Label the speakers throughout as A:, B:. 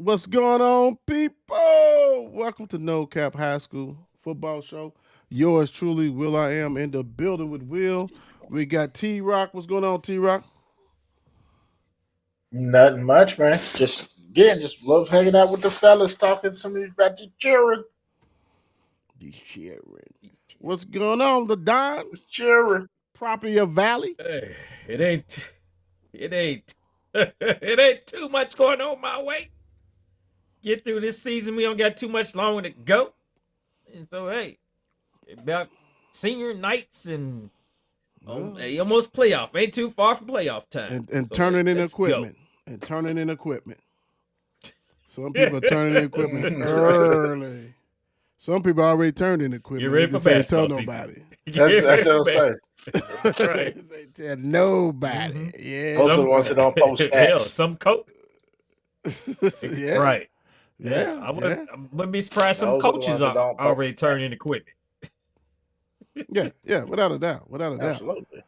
A: What's going on, people? Welcome to No Cap High School Football Show. Yours truly, Will I Am, in the building with Will. We got T Rock. What's going on, T Rock?
B: Nothing much, man. Just love hanging out with the fellas, talking some of about the children.
A: The Sharon. What's going on, the Don?
B: Children.
A: Property of Valley.
C: Hey, it ain't, it ain't too much going on my way. Get through this season, we don't got too much longer to go. And so, hey, about senior nights and almost playoff. Ain't too far from playoff time.
A: And
C: So,
A: turning in
C: let's
A: equipment.
C: go.
A: And turning in equipment. Some people are turning in equipment early. Some people already turned in equipment.
C: Get ready
A: They
C: for
A: just ain't tell
C: basketball
A: nobody.
B: That's what I'm saying.
C: That's right.
A: They tell nobody.
C: Mhm.
A: Yeah.
B: Most of the ones that don't post
C: Hell,
B: stats.
C: some coach.
A: Yeah.
C: Right.
A: Yeah.
C: I wouldn't be surprised some
B: Those are the
C: coaches
B: ones that don't
C: already turned in equipment.
A: Yeah, without a doubt. Without a doubt.
B: Absolutely.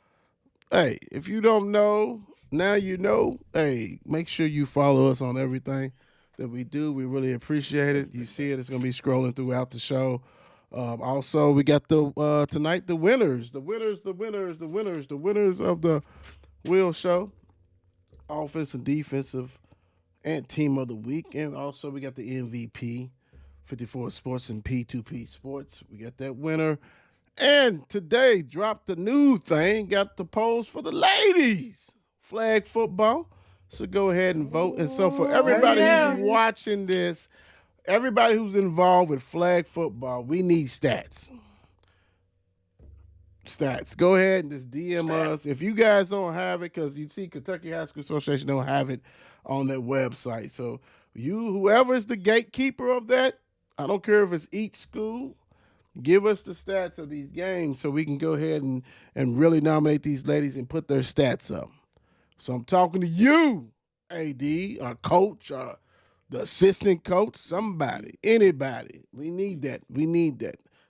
A: Hey, if you don't know, now you know. Hey, make sure you follow us on everything that we do. We really appreciate it. You see it, it's gonna be scrolling throughout the show. Also, we got the tonight the winners of the Will Show, offensive, defensive, and team of the week. And also we got the MVP, 54 Sports and P2P Sports. We got that winner. And today dropped the new thing, got the polls for the ladies. Flag football. So go ahead and vote. And so for everybody who's watching this, everybody who's involved with flag football, we need stats. Go ahead and just DM us. If you guys don't have it, because you see Kentucky High School Association don't have it on their website. So whoever is the gatekeeper of that, I don't care if it's each school, give us the stats of these games so we can go ahead and really nominate these ladies and put their stats up. So I'm talking to you, AD, our coach, the assistant coach, somebody, anybody. We need that.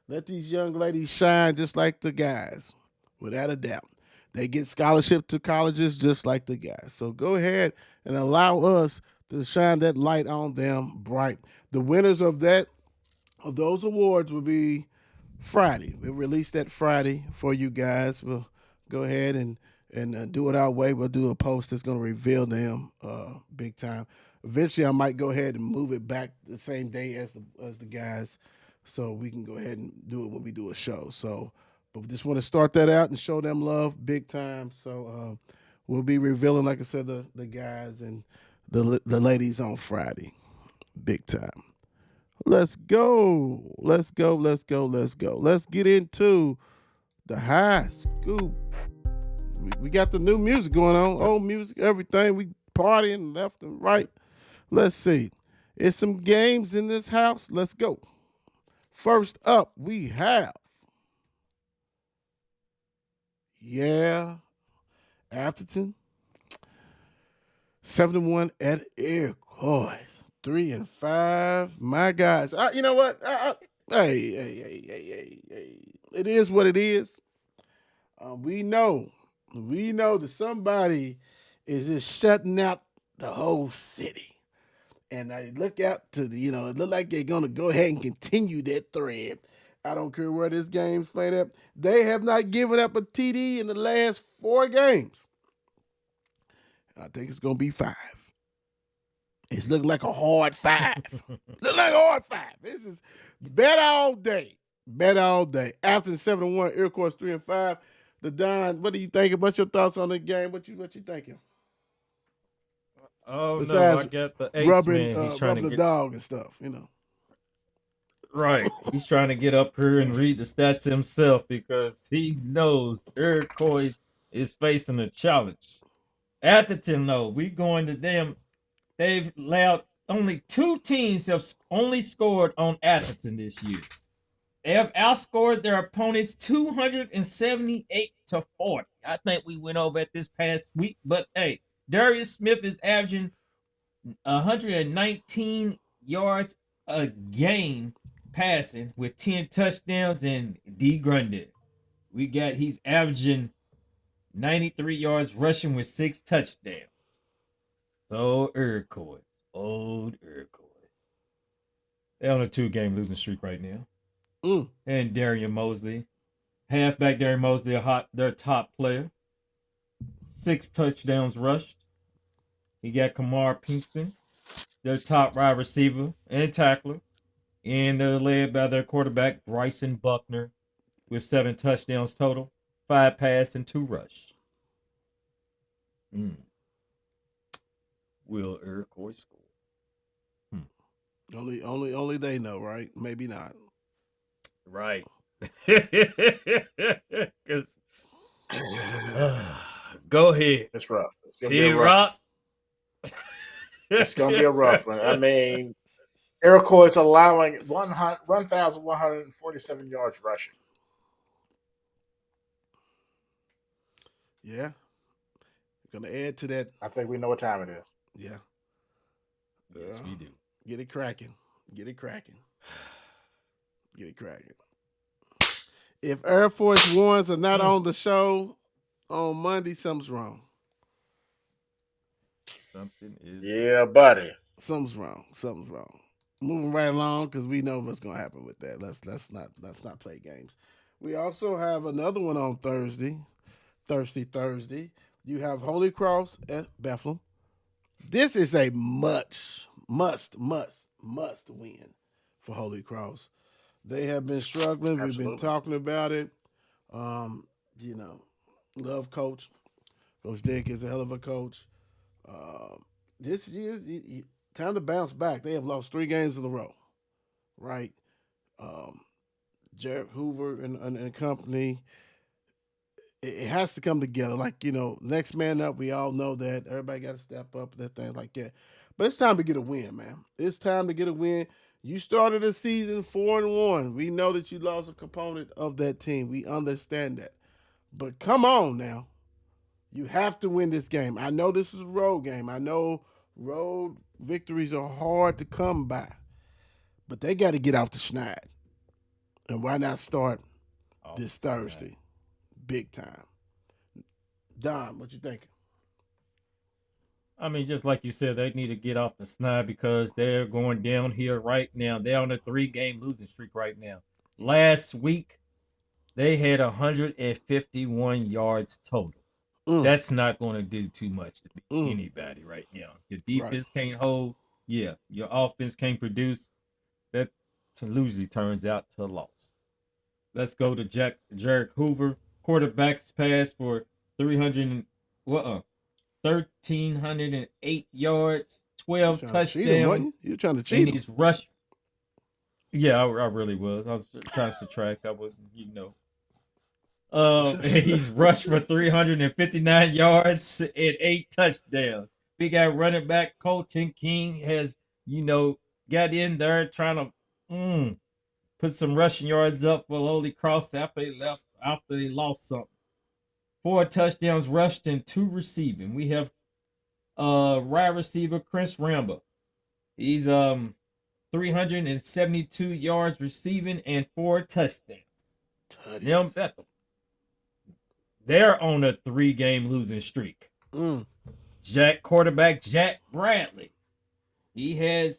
A: Let these young ladies shine just like the guys, without a doubt. They get scholarship to colleges just like the guys. So go ahead and allow us to shine that light on them bright. The winners of those awards will be Friday. We'll release that Friday for you guys. We'll go ahead and do it our way. We'll do a post that's going to reveal them big time. Eventually, I might go ahead and move it back the same day as the guys, so we can go ahead and do it when we do a show. So, but we just want to start that out and show them love big time. So we'll be revealing, like I said, the guys and the ladies on Friday, big time. Let's go. Let's get into the high school. We got the new music going on, old music, everything. We partying left and right. Let's see. It's some games in this house. Let's go. First up, we have Atherton, 71 at Iroquois. 3-5. My guys. You know what? Hey. It is what it is. We know that somebody is just shutting out the whole city. And I look out to it look like they're going to go ahead and continue that thread. I don't care where this game's played at. They have not given up a TD in the last 4 games. I think it's going to be 5. It's looking like a hard 5. This is bet all day. After the 7-1, Iroquois 3-5. The Don, what do you think? What's your thoughts on the game? What you thinking?
C: Oh,
A: Besides
C: no, I got the ace,
A: rubbing,
C: man. He's trying to
A: the
C: get
A: dog and stuff,
C: right. He's trying to get up here and read the stats himself because he knows Iroquois is facing a challenge. Atherton, though, we going to them. They've allowed only 2 teams have only scored on Atherton this year. They have outscored their opponents 278-40. I think we went over it this past week, but hey, Darius Smith is averaging 119 yards a game passing with 10 touchdowns, and D Grundy. He's averaging 93 yards rushing with 6 touchdowns. So Iroquois. Old Iroquois. They're on a 2-game losing streak right now. And Darian Mosley, halfback Darian Mosley, their top player. 6 touchdowns rushed. You got Kamar Pinkston, their top wide receiver and tackler. And they're led by their quarterback, Bryson Buckner, with 7 touchdowns total, 5 pass and 2 rush. Will Iroquois score?
A: Only they know, right? Maybe not.
C: Right. Because go ahead.
B: It's rough. It's gonna be a
C: T-Rock.
B: It's gonna be a rough one. I mean, Iroquois is allowing 1,147 yards rushing.
A: Yeah. Gonna add to that.
B: I think we know what time it is.
A: Yeah.
C: Yes, we do.
A: Get it cracking. Get it cracking. Get it cracking. If Air Force Ones are not on the show on Monday, something's wrong.
C: Something is.
B: Yeah, buddy.
A: Something's wrong. Something's wrong. Moving right along because we know what's gonna happen with that. Let's not play games. We also have another one on Thursday. Thursday. You have Holy Cross at Bethlehem. This is a must win for Holy Cross. They have been struggling.
B: Absolutely.
A: We've been talking about it. Love Coach. Coach Dick is a hell of a coach. This year, time to bounce back. They have lost 3 games in a row, right? Jared Hoover and company. It has to come together. Like, next man up, we all know that. Everybody got to step up, that thing like that. But it's time to get a win, man. It's time to get a win. You started the season 4-1. We know that you lost a component of that team. We understand that. But come on now. You have to win this game. I know this is a road game. I know road victories are hard to come by. But they got to get off the schneid. And why not start this Thursday? Big time. Don, what you thinking?
C: I mean, just like you said, they need to get off the schneid because they're going downhill right now. They're on a 3-game losing streak right now. Last week, they had 151 yards total. That's not going to do too much to anybody right now. Your defense can't hold. Yeah, your offense can't produce. That usually turns out to a loss. Let's go to Jared Hoover. Quarterback's pass for 1,308 yards, 12 touchdowns.
A: You're trying to cheat him.
C: He's rushed. Yeah, I really was. I was trying to subtract. I wasn't, he's rushed for 359 yards and 8 touchdowns. Big guy running back Colton King has, got in there trying to put some rushing yards up for Holy Cross after they lost something. 4 touchdowns rushed and 2 receiving. We have wide receiver Chris Rambo. He's 372 yards receiving and 4 touchdowns. Now Bethel. They're on a 3-game losing streak. Quarterback Jack Bradley. He has,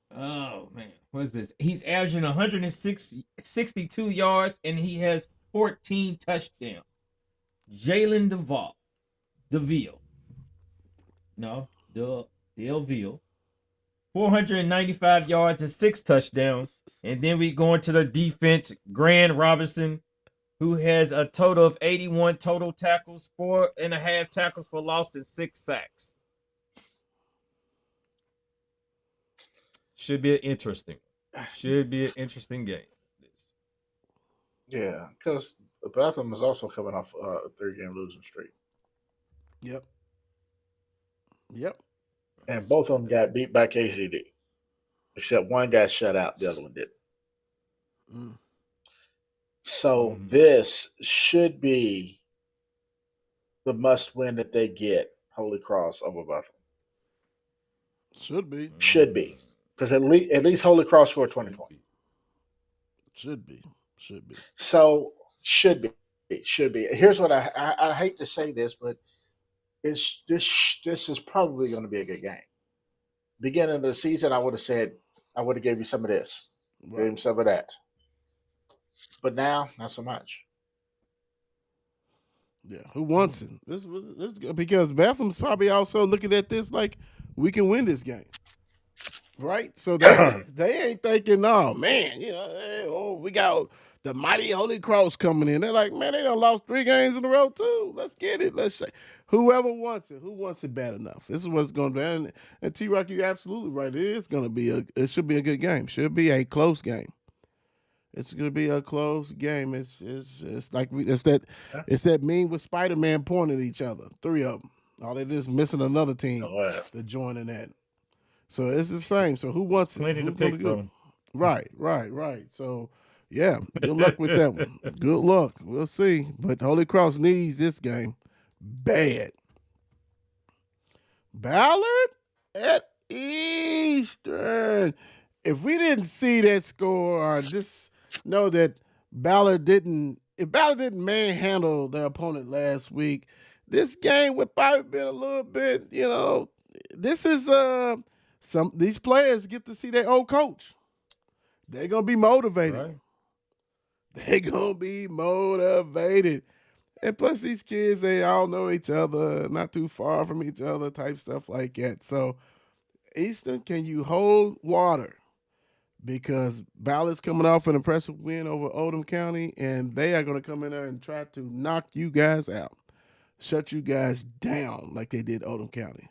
C: what is this? He's averaging 162 yards and he has 14 touchdowns. Jalen DeVille. 495 yards and 6 touchdowns. And then we go into the defense, Grant Robinson, who has a total of 81 total tackles, 4.5 tackles for loss, and 6 sacks. Should be interesting game.
B: Yeah, because Bethlehem is also coming off a 3-game losing streak.
A: Yep.
B: And both of them got beat by KCD. Except one got shut out, the other one didn't. So this should be the must-win that they get, Holy Cross over Bethlehem.
A: Should be.
B: Because at least Holy Cross scored 20 points.
A: Should be.
B: So should be. Here's what I hate to say this, but this is probably going to be a good game. beginning of the season, I would have said, I would have gave you some of this, gave him some of that. But now, not so much.
A: Yeah, who wants it? This because Bethlehem's probably also looking at this like we can win this game, right? So they ain't thinking, oh man, we got the mighty Holy Cross coming in. They're like, man, they done lost 3 games in a row too. Let's get it. Let's say whoever wants it, who wants it bad enough. This is what's going to be. And T-Rock, you're absolutely right. It should be a good game. Should be a close game. It's gonna be a close game. It's that meme with Spider-Man pointing at each other. 3 of them. All they is missing another team to join in that. So it's the same. So who wants it?
C: Plenty to pick from.
A: Right. So yeah, good luck with that one. Good luck. We'll see. But Holy Cross needs this game bad. Ballard at Eastern. If we didn't see that score or just know that Ballard didn't manhandle their opponent last week, this game would probably been a little bit, this is these players get to see their old coach. They're gonna be motivated.
C: Right.
A: They're gonna be motivated. And plus these kids, they all know each other, not too far from each other, type stuff like that. So Eastern, can you hold water? Because Ballard's coming off an impressive win over Oldham County, and they are going to come in there and try to knock you guys out, shut you guys down like they did Oldham County.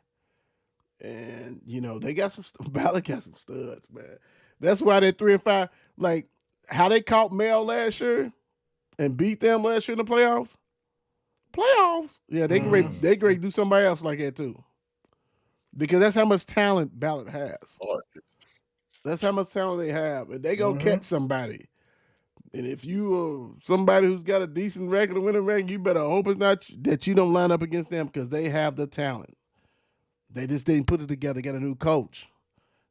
A: And, they got Ballard got some studs, man. That's why they're 3-5. Like, how they caught Mel last year and beat them last year in the playoffs. Yeah, they great to do somebody else like that, too. Because that's how much talent Ballard has. That's how much talent they have. And they going to catch somebody. And if you are somebody who's got a decent record, a winning record, you better hope it's not that you don't line up against them because they have the talent. They just didn't put it together, got a new coach.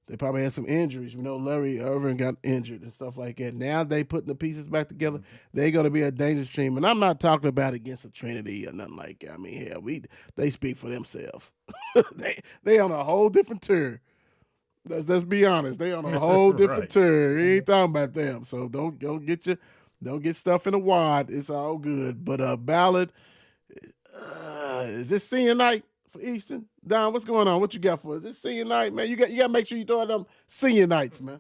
A: They probably had some injuries. Larry Irvin got injured and stuff like that. Now they putting the pieces back together. They're going to be a dangerous team. And I'm not talking about against the Trinity or nothing like that. I mean, hell, they speak for themselves. they on a whole different tier. Let's be honest. They on a whole different tier. You ain't talking about them. So don't get stuff in the wad. It's all good. But Ballard, is this senior night for Eastern? Don, what's going on? What you got for us? This senior night, man. You got to make sure you throw them senior nights, man.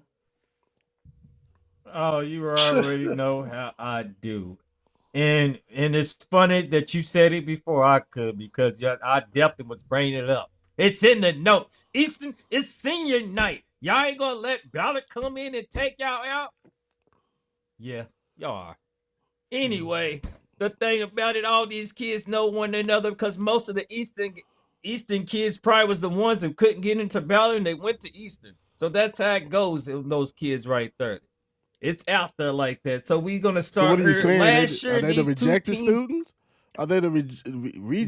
C: Oh, you already know how I do. And it's funny that you said it before I could because I definitely was bringing it up. It's in the notes. Eastern, it's senior night. Y'all ain't gonna let Ballard come in and take y'all out? Yeah, y'all are. Anyway, the thing about it, all these kids know one another because most of the Eastern kids probably was the ones who couldn't get into Ballard and they went to Eastern. So that's how it goes in those kids right there. It's out there like that. So we're gonna start.
A: So what are you saying?
C: Last year,
A: are they the rejected students? Are they the rejects?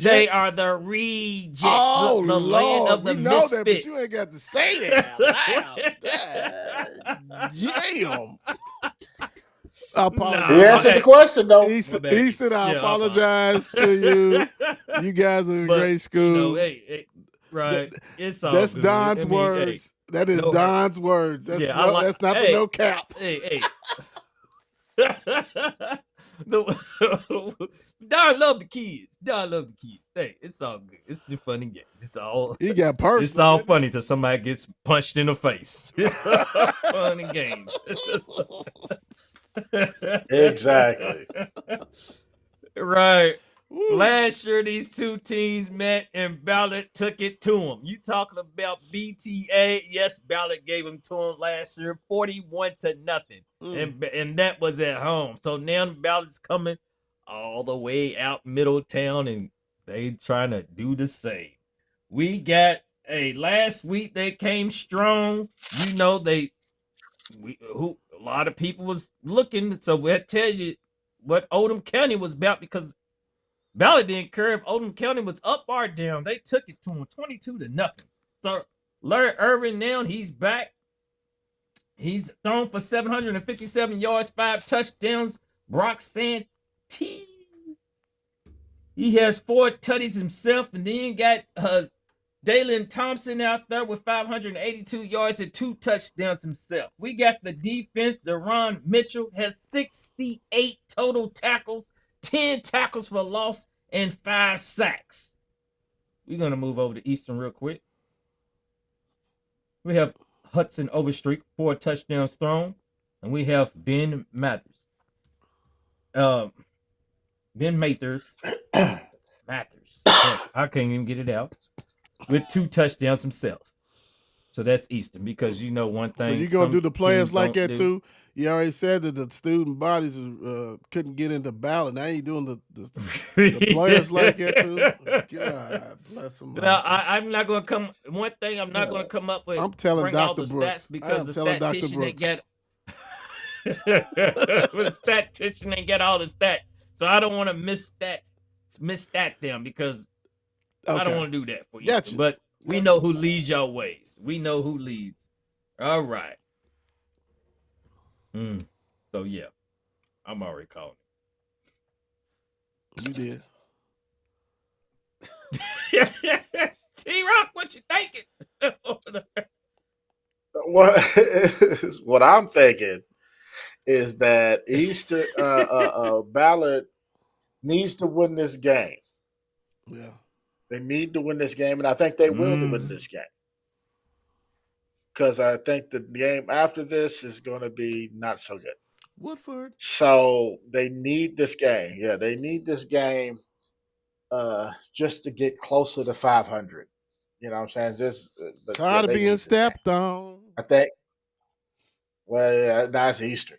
C: They are the rejects.
A: Oh,
C: the
A: Lord,
C: land of the
A: we know
C: misfits.
A: that, but you ain't got to say that out loud. Damn. I apologize.
B: He answered the question, though.
A: Easton, I apologize to you. You guys are a great school.
C: Right. It's all
A: that's
C: good.
A: Don's words. That is Don's words. That's that's not the no cap.
C: Hey. Don love the kids. Hey, it's all good. It's a funny game. It's all.
A: He got personal.
C: It's all funny till somebody gets punched in the face. It's a funny game.
B: Exactly.
C: Right. Woo. Last year, these two teams met and Ballard took it to them. You talking about BTA? Yes, Ballard gave them to them last year, 41-0, and that was at home. So now Ballard's coming all the way out Middletown, and they trying to do the same. We got last week they came strong. A lot of people was looking. So that tells you what Oldham County was about because Ballard didn't care if Oldham County was up or down. They took it to him 22-0. So Larry Irvin now, he's back. He's thrown for 757 yards, 5 touchdowns. Brock Santee, he has 4 tutties himself, and then got Dalen Thompson out there with 582 yards and 2 touchdowns himself. We got the defense. Deron Mitchell has 68 total tackles, 10 tackles for loss, and 5 sacks. We're going to move over to Eastern real quick. We have Hudson Overstreet, 4 touchdowns thrown. And we have Ben Mathers. Ben Mathers. I can't even get it out. With 2 touchdowns himself. So that's Eastern, because you know one thing.
A: So you're going to do the players like that too? You already said that the student bodies couldn't get into Ballard. Now you're doing the players like that too? God bless them.
C: Now, I'm not going to come. One thing I'm not going to come up with.
A: I'm telling
C: bring
A: Dr.
C: all the
A: Brooks.
C: stats because the statistician ain't got. The statistician ain't got all the stats, so I don't want to misstat them because I don't want to do that for you.
A: Gotcha.
C: But we know who leads your ways. We know who leads. All right. So yeah, I'm already calling
A: it. You did.
C: T-Rock, what you thinking?
B: What I'm thinking is that Eastern Ballard needs to win this game.
A: Yeah.
B: They need to win this game, and I think they will win this game. Because I think the game after this is going to be not so good.
A: Woodford.
B: So they need this game. Yeah, they need this game just to get closer to 500. You know what I'm saying?
A: Tired of being stepped on.
B: I think. Well, yeah, that's Eastern.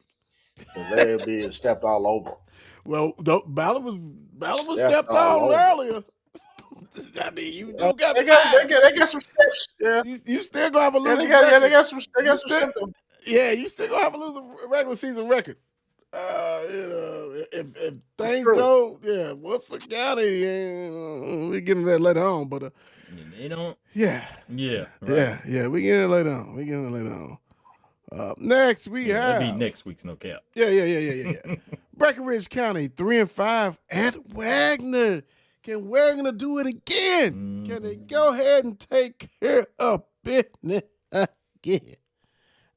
B: Because they'll be stepped all over.
A: Well, Ballard was stepped on earlier. I mean, you do got
B: they got some steps. Yeah,
A: you still gonna have a losing
B: record. They got some steps.
A: Yeah, you still gonna have a losing regular season record. You know, if things go, yeah, Woodford County, we're getting that later on, but
C: they don't.
A: Yeah,
C: right.
A: yeah, we getting it later on. Next we have
C: that'd be next week's no cap.
A: Yeah. Breckinridge County 3-5 at Waggener. Can Waggener do it again? Can they go ahead and take care of business again?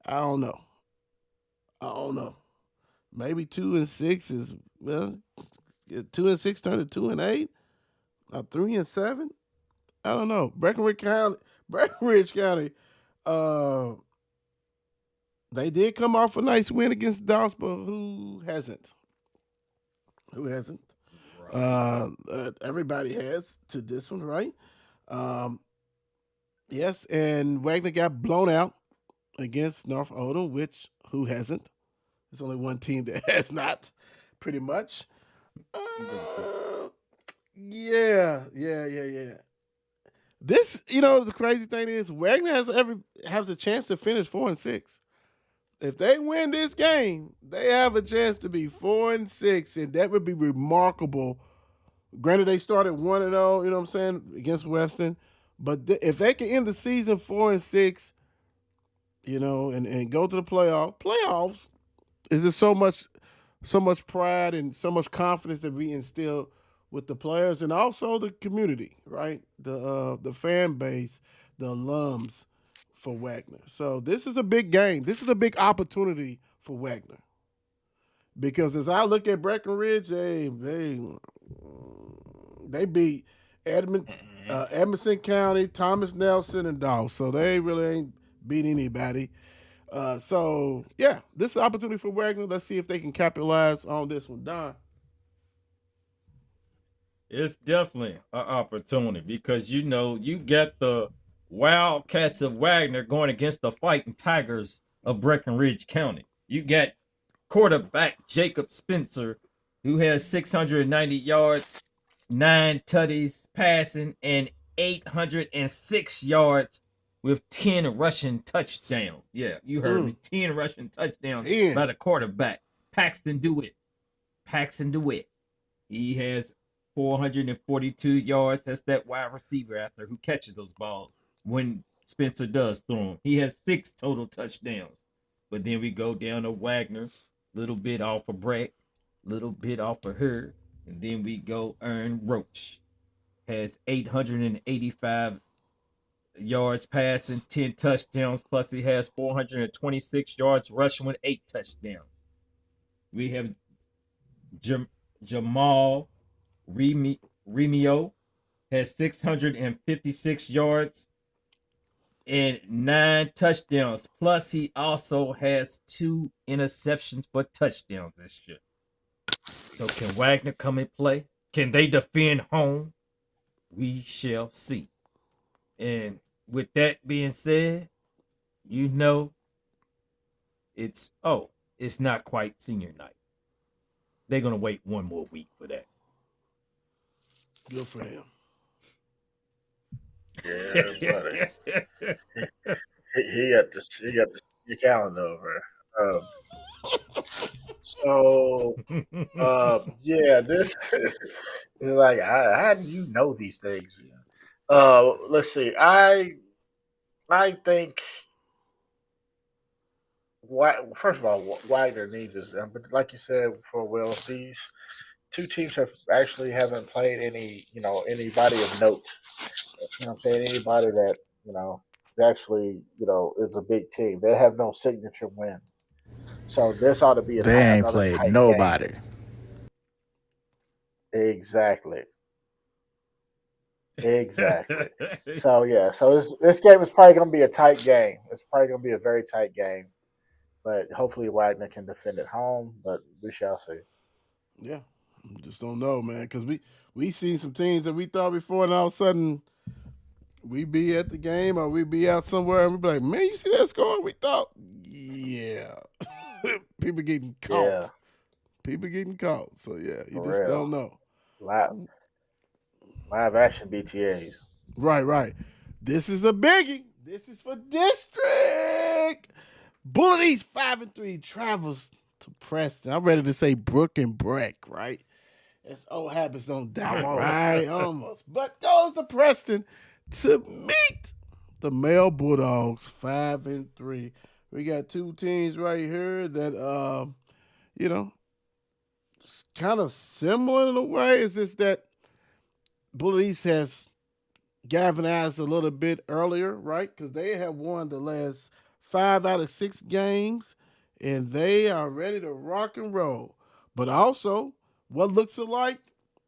A: I don't know. Maybe 2-6 is 2-6 turned to 2-8, or 3-7. I don't know. Breckinridge County. They did come off a nice win against Dawes, but who hasn't? Everybody has to this one, right? Yes, and Waggener got blown out against North Oldham, which who hasn't? There's only one team that has not, pretty much. Yeah. This, the crazy thing is Waggener has a chance to finish 4-6. If they win this game, they have a chance to be 4-6, and that would be remarkable. Granted, they started 1-0, you know what I'm saying, against Western. But if they can end the season 4-6, and go to the playoffs, is there so much pride and so much confidence that we instill with the players and also the community, right? The fan base, the alums for Waggener. So this is a big game. This is a big opportunity for Waggener. Because as I look at Breckinridge, they beat Edmonson County, Thomas Nelson, and Dawes. So they really ain't beat anybody. So yeah, this is an opportunity for Waggener. Let's see if they can capitalize on this one. Don.
C: It's definitely an opportunity because you got the Wildcats of Waggener going against the Fighting Tigers of Breckinridge County. You got quarterback Jacob Spencer, who has 690 yards, 9 tutties passing, and 806 yards with 10 rushing touchdowns. Yeah, you heard me. 10 rushing touchdowns by the quarterback, Paxton DeWitt. He has 442 yards. That's that wide receiver out there who catches those balls when Spencer does throw them. He has 6 total touchdowns. But then we go down to Waggener, little bit off of Breck, little bit off of her. And then we go Ern Roach. Has 885 yards passing, 10 touchdowns, plus he has 426 yards rushing with 8 touchdowns. We have Jamal Remio has 656 yards and 9 touchdowns. Plus, he also has 2 interceptions for touchdowns this year. So, can Waggener come and play? Can they defend home? We shall see. And with that being said, you know, it's not quite senior night. They're gonna wait one more week for that.
A: Good for them.
B: Yeah, buddy. He got the calendar over. So yeah, this is like how do you know these things? Let's see. I think first of all, Wagner needs this. But like you said before, Will, these two teams haven't played anybody of note. You know what I'm saying? Anybody that, actually, is a big team. They have no signature wins. So this ought to be
D: They ain't
B: another
D: played
B: tight
D: nobody.
B: game. Exactly. So yeah, so this game is probably going to be a tight game. It's probably going to be a very tight game. But hopefully Wagner can defend at home, but we shall see.
A: Yeah, just don't know, man, because we seen some teams that we thought before, and all of a sudden we be at the game or we be out somewhere, and we be like, man, you see that score? We thought, yeah, people getting caught.
B: Yeah.
A: People getting caught. So yeah, you
B: For
A: just
B: real.
A: don't know.
B: Live action BTAs.
A: Right. This is a biggie. This is for district. Bullitt East 5-3 travels to Preston. I'm ready to say Brook and Breck, right? As old habits don't die, right? Almost. But goes to Preston to meet the male Bulldogs 5-3. We got two teams right here that kind of similar in a way. It's just that Bullitt East has galvanized a little bit earlier, right? Because they have won the last 5 out of 6 games, and they are ready to rock and roll. But also, what looks alike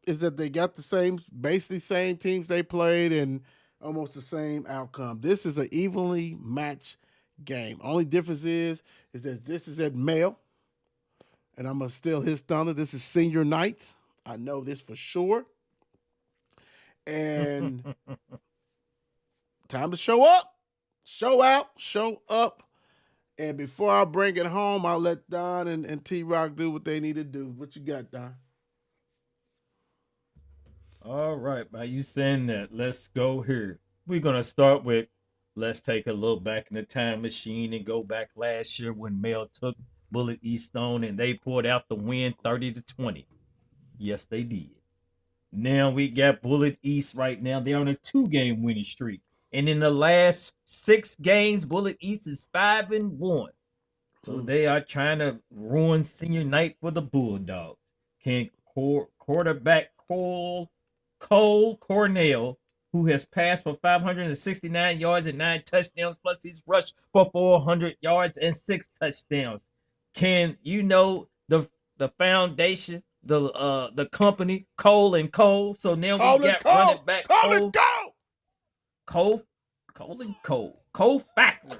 A: is that they got basically same teams they played and almost the same outcome. This is an evenly matched game. Only difference is that this is at male, and I'm going to steal his thunder. This is senior night. I know this for sure. And time to show up, show out, show up. And before I bring it home, I'll let Don and T-Rock do what they need to do. What you got, Don?
C: All right, by you saying that, let's go here. We're gonna start with, let's take a little back in the time machine and go back last year when Mel took Bullitt East on and they pulled out the win 30-20. Yes, they did. Now we got Bullitt East right now. They're on a 2-game winning streak. And in the last 6 games, Bullitt East is 5-1. So they are trying to ruin senior night for the Bulldogs. Can quarterback Cole Cornell, who has passed for 569 yards and 9 touchdowns, plus he's rushed for 400 yards and 6 touchdowns. Can the foundation, the company Cole and Cole? So now we got running back Cole Fackler.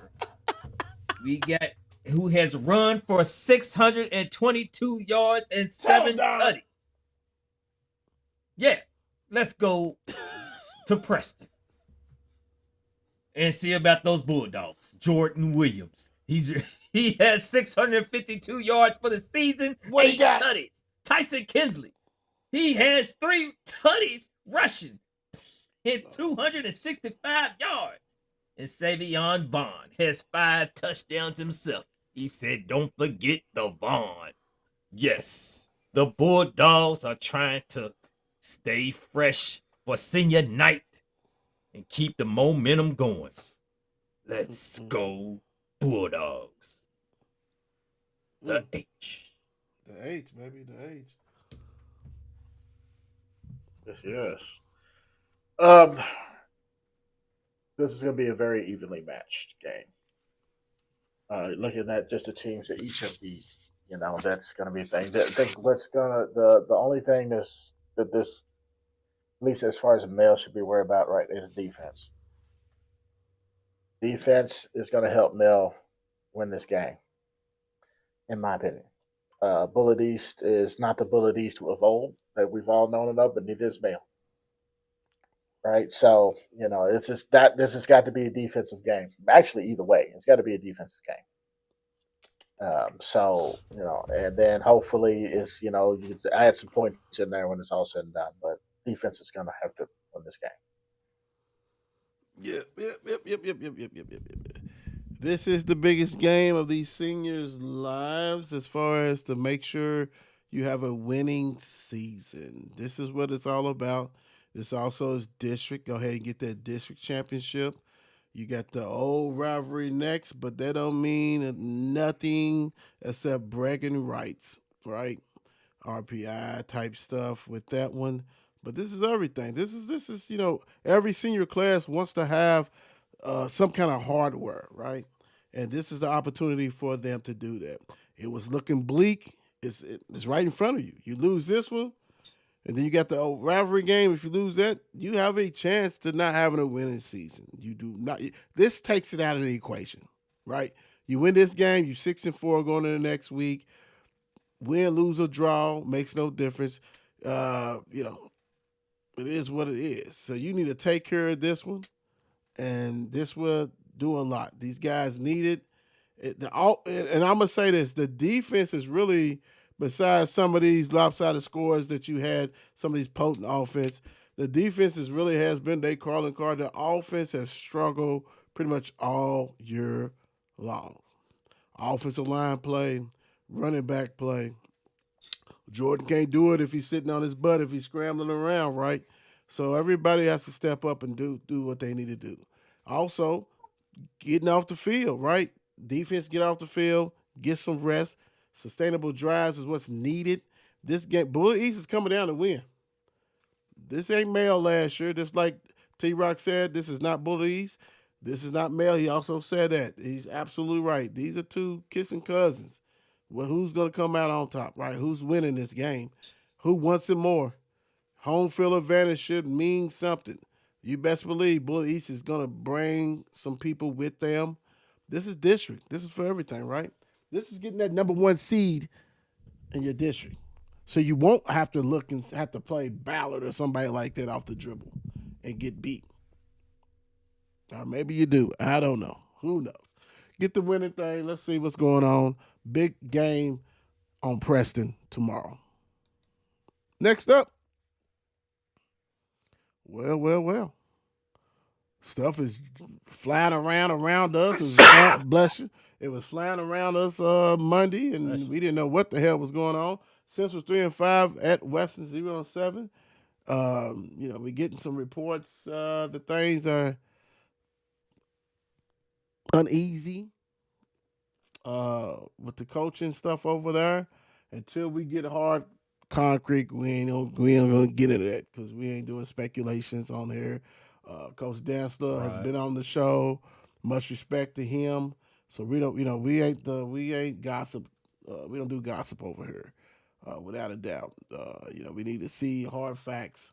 C: We got who has run for 622 yards and 7 tutties. Yeah, let's go to Preston and see about those Bulldogs. Jordan Williams. He has 652 yards for the season. 8 tutties. Tyson Kinsley. He has 3 tutties rushing and 265 yards. And Savion Vaughn has 5 touchdowns himself. He said, don't forget the Vaughn. Yes, the Bulldogs are trying to stay fresh for senior night and keep the momentum going. Let's go, Bulldogs. The H.
A: The H, baby, the H.
B: Yes. this is going to be a very evenly matched game. Looking at just the teams that each have beat, that's going to be a thing. I think the only thing that this, at least as far as the male, should be worried about, right, is defense. Defense is going to help Mel win this game, in my opinion. Bullitt East is not the Bullitt East of old that we've all known and of, but neither is Mel. Right, so it's just that this has got to be a defensive game. Actually, either way, it's got to be a defensive game. And then hopefully you can add some points in there when it's all said and done. But defense is going to have to win this game.
A: Yep. This is the biggest game of these seniors' lives as far as to make sure you have a winning season. This is what it's all about. This also is district. Go ahead and get that district championship. You got the old rivalry next, but that don't mean nothing except bragging rights, right? RPI type stuff with that one. But this is everything. This is every senior class wants to have some kind of hardware, right? And this is the opportunity for them to do that. It was looking bleak. It's right in front of you. You lose this one, and then you got the old rivalry game. If you lose that, you have a chance to not having a winning season. You do not. This takes it out of the equation, right? You win this game, you 6-4 going into the next week. Win, lose, or draw makes no difference. It is what it is. So you need to take care of this one, and this will do a lot. These guys need it. And I'm gonna say this: the defense is really, besides some of these lopsided scores that you had, some of these potent offense, the defense has been their calling card. The offense has struggled pretty much all year long. Offensive line play, running back play. Jordan can't do it if he's sitting on his butt, if he's scrambling around, right? So everybody has to step up and do what they need to do. Also, getting off the field, right? Defense get off the field, get some rest. Sustainable drives is what's needed. This game, Bullitt East is coming down to win. This ain't Male last year. Just like T-Rock said, this is not Bullitt East. This is not Male. He also said that. He's absolutely right. These are two kissing cousins. Well, who's going to come out on top, right? Who's winning this game? Who wants it more? Home field advantage should mean something. You best believe Bullitt East is going to bring some people with them. This is district. This is for everything, right? This is getting that number one seed in your district. So you won't have to look and have to play Ballard or somebody like that off the dribble and get beat. Or maybe you do. I don't know. Who knows? Get the winning thing. Let's see what's going on. Big game on Preston tomorrow. Next up. Well. Stuff is flying around us. Bless you. It was flying around us Monday, and we didn't know what the hell was going on. Central 3-5 at Western 0-7. We're getting some reports that things are uneasy with the coaching stuff over there. Until we get hard concrete, we ain't gonna get into that because we ain't doing speculations on here. Coach Dantzler has been on the show. Much respect to him. So we don't, we ain't gossip. We don't do gossip over here, without a doubt. We need to see hard facts.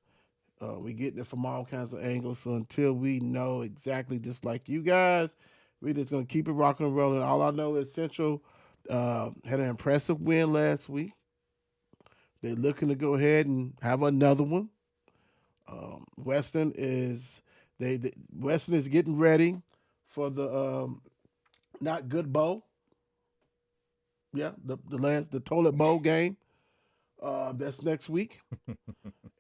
A: We getting it from all kinds of angles. So until we know exactly, just like you guys, we just gonna keep it rocking and rolling. All I know is Central had an impressive win last week. They're looking to go ahead and have another one. Western is getting ready for the not good bowl. Yeah, the toilet bowl game. That's next week.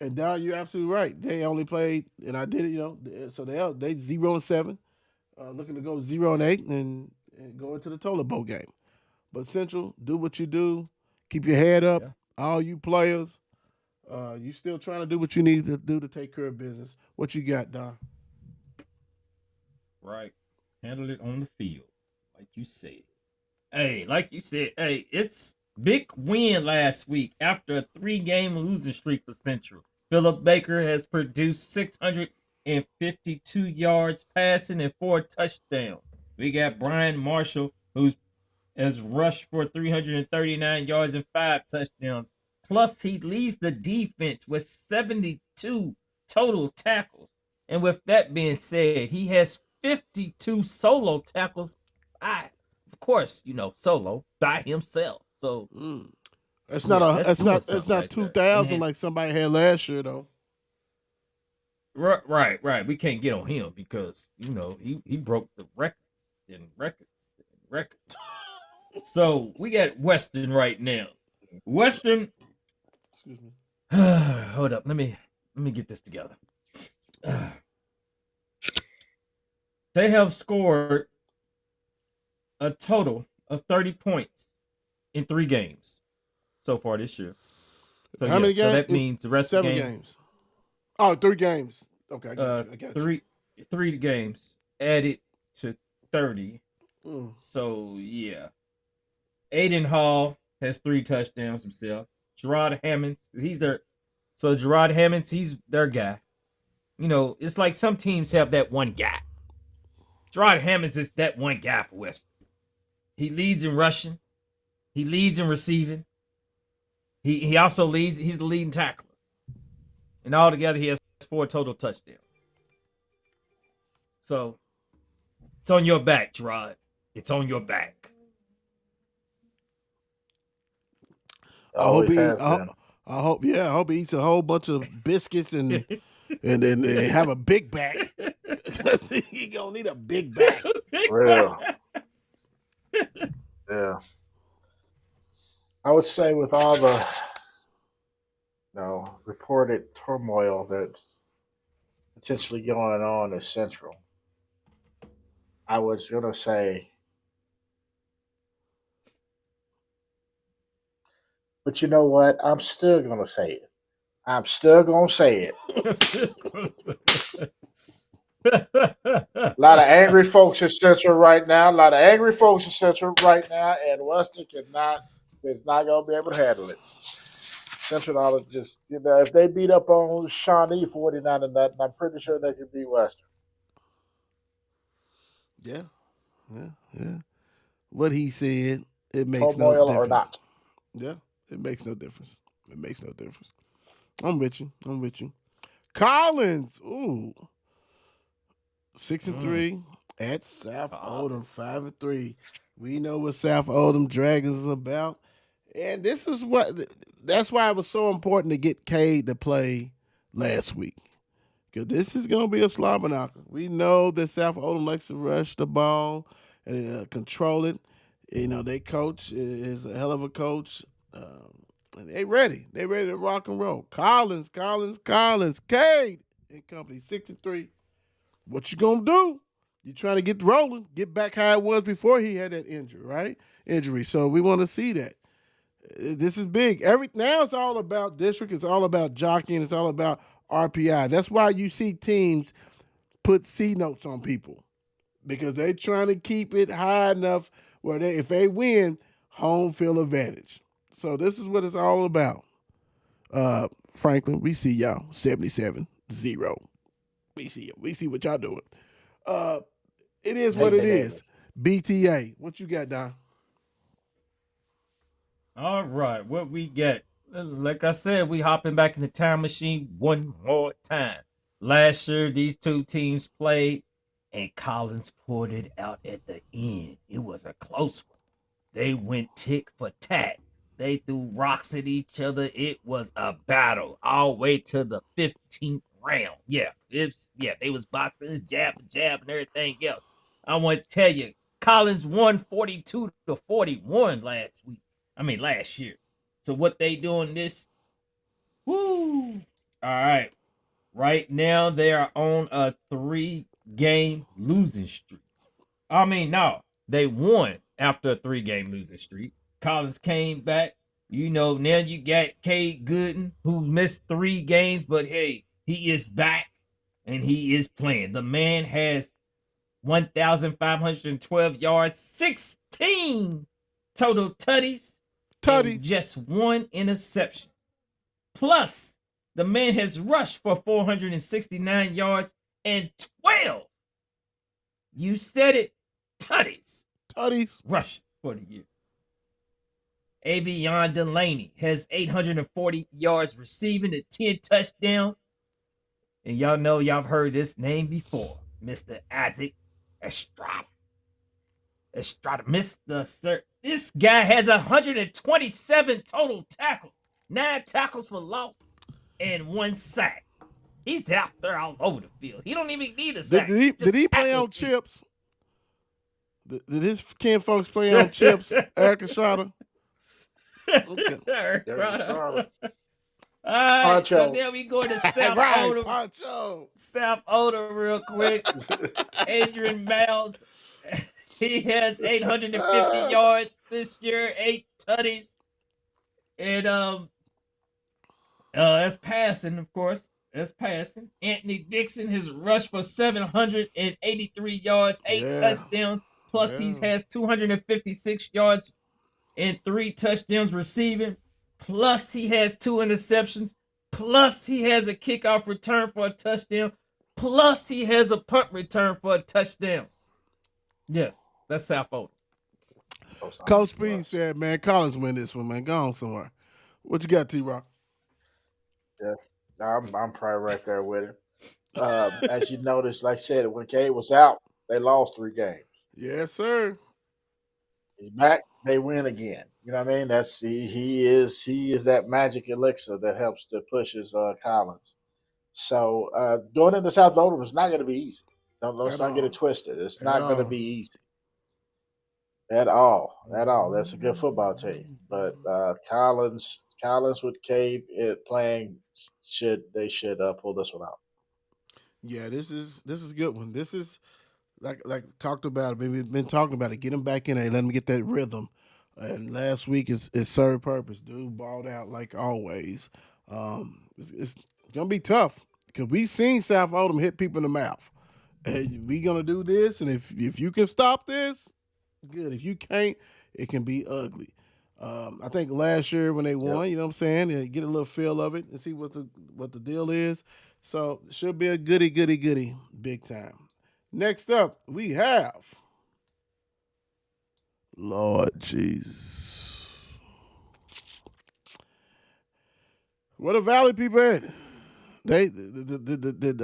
A: And Don, you're absolutely right. They only played, and I did it. So they 0-7, looking to go 0-8 and go into the toilet bowl game. But Central, do what you do. Keep your head up. Yeah. All you players, you still trying to do what you need to do to take care of business. What you got, Don?
C: Right. Handle it on the field, like you said. Hey, it's big win last week after a 3-game losing streak for Central. Philip Baker has produced 600 352 yards passing and 4 touchdowns. We got Brian Marshall, who has rushed for 339 yards and 5 touchdowns. Plus, he leads the defense with 72 total tackles. And with that being said, he has 52 solo tackles by, of course, solo by himself. So
A: it's not
C: that's
A: it's
C: something
A: not
C: right there.
A: 2,000 like somebody had last year though.
C: Right. We can't get on him because he broke the records and records. So we got Western right now. Western.
A: Excuse me.
C: Hold up. Let me get this together. They have scored a total of 30 points in 3 games so far this year. So
A: how many games?
C: So that means the rest of the
A: 7 games. Oh, 3 games. Okay, I got you.
C: Three games added to 30.
A: So
C: yeah. Aiden Hall has 3 touchdowns himself. Gerard Hammonds, he's their guy. It's like some teams have that one guy. Gerard Hammonds is that one guy for Western. He leads in rushing. He leads in receiving. He also leads. He's the leading tackler. And altogether, he has 4 total touchdowns. So, it's on your back, Gerard. It's on your back.
A: I hope he eats a whole bunch of biscuits and then have a big back. He gonna need a big back.
B: Real. Yeah. I would say with all the reported turmoil that's potentially going on in Central, I was gonna say, but you know what? I'm still gonna say it. A lot of angry folks in Central right now. And Western is not going to be able to handle it. Central ought to just, if they beat up on Shawnee 49-0, I'm pretty sure they can beat Western.
A: Yeah. What he said, it makes
B: turmoil
A: no difference.
B: Or not.
A: Yeah, it makes no difference. I'm with you. Collins, 6-3 at South Oldham, 5-3. We know what South Oldham Dragons is about, and that's why it was so important to get Cade to play last week, because this is going to be a slobber knocker. We know that South Oldham likes to rush the ball and control it. Their coach is a hell of a coach. And they ready. They ready to rock and roll. Collins, Cade and company, 6-3. What you gonna do? You trying to get rolling, get back how it was before he had that injury. So we want to see that. This is big. Now it's all about district. It's all about jockeying. It's all about RPI. That's why you see teams put C notes on people, because they're trying to keep it high enough where if they win, home field advantage. So this is what it's all about. Franklin, we see y'all 77-0. We see what y'all doing. It is what it is. BTA, what you got, Don?
C: All right, what we got? Like I said, we hopping back in the time machine one more time. Last year, these 2 teams played, and Collins pulled it out at the end. It was a close one. They went tick for tat. They threw rocks at each other. It was a battle all the way to the 15th round. Yeah, they was boxing, jab, and everything else. I want to tell you, Collins won 42-41 last year. So what they doing this? Woo! All right. Right now they are on a 3-game losing streak. No, they won after a 3-game losing streak. Collins came back. Now you got Cade Gooden, who missed 3 games, but hey, he is back and he is playing. The man has 1,512 yards, 16 total tutties, and just 1 interception. Plus, the man has rushed for 469 yards You said it, tutties.
A: Tutties.
C: Rushing for the year. Avion Delaney has 840 yards receiving and 10 touchdowns. And y'all know y'all have heard this name before. Mr. Isaac Estrada. Mr. Sir. This guy has 127 total tackles, 9 tackles for loss, and 1 sack. He's out there all over the field. He don't even need a sack.
A: Did he play on chips? Did his kin folks play on chips, Eric Estrada?
C: Okay. All right, so now we go to South Oldham. South Oldham real quick. Adrian Miles, he has 850 yards this year, 8 tutties. And that's passing, of course. That's passing. Anthony Dixon has rushed for 783 yards, 8 touchdowns. Plus, he has 256 yards and 3 touchdowns receiving. Plus, he has 2 interceptions. Plus, he has a kickoff return for a touchdown. Plus, he has a punt return for a touchdown. Yes, that's South Oldham.
A: Coach Speed said, man, Collins win this one, man. Go on somewhere. What you got, T-Rock?
B: Yeah, I'm probably right there with him. As you noticed, like I said, when Cade was out, they lost 3 games.
A: Yes, sir.
B: He's back, they win again. You know what I mean? That's he is that magic elixir that helps to pushes Collins. So going into South Oldham is not going to be easy. Let's not get it twisted. It's not going to be easy at all. At all. That's a good football team, but Collins with Cade playing should pull this one out.
A: Yeah, this is a good one. This is like talked about it. We've been talking about it. Get him back in there. Let him get that rhythm. And last week it served purpose. Dude balled out like always. It's gonna be tough because we seen South Oldham hit people in the mouth. And we gonna do this. And if you can stop this, good. If you can't, it can be ugly. I think last year when they won, you know what I'm saying, they get a little feel of it and see what the deal is. So it should be a goody, big time. Next up, we have Lord Jesus. Where the Valley people at? They did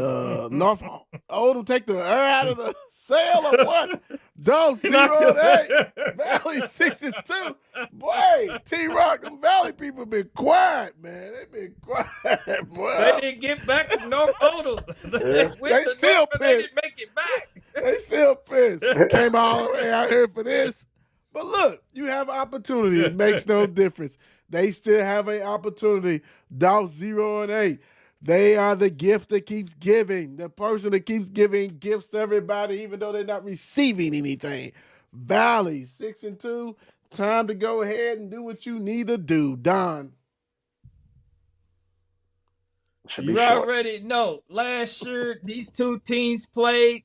A: North Oldham take the air out of the sail or what? Dog 0-8, Valley 6-2. Boy, T-Rock, them Valley people been quiet, man. They been quiet, boy.
C: They didn't get back to North Oldham.
A: They still pissed.
C: They didn't make it back.
A: They still pissed. Came all the way out here for this. But look, you have opportunity. It makes no difference. They still have an opportunity. Dolph 0-8. They are the gift that keeps giving. The person that keeps giving gifts to everybody, even though they're not receiving anything. Valley 6-2. Time to go ahead and do what you need to do. Don.
C: You already know. Last year, these 2 teams played.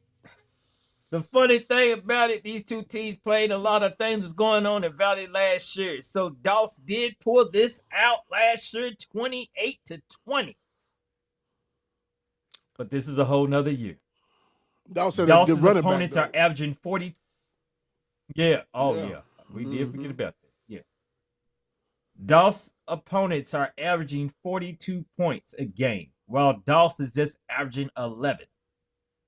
C: The funny thing about it, these 2 teams played. A lot of things was going on in Valley last year. So Doss did pull this out last year, 28-20. But this is a whole nother year.
A: Dawson's
C: opponents are averaging 40. Yeah. Yeah. We did forget about that. Yeah. Doss opponents are averaging 42 points a game, while Doss is just averaging 11.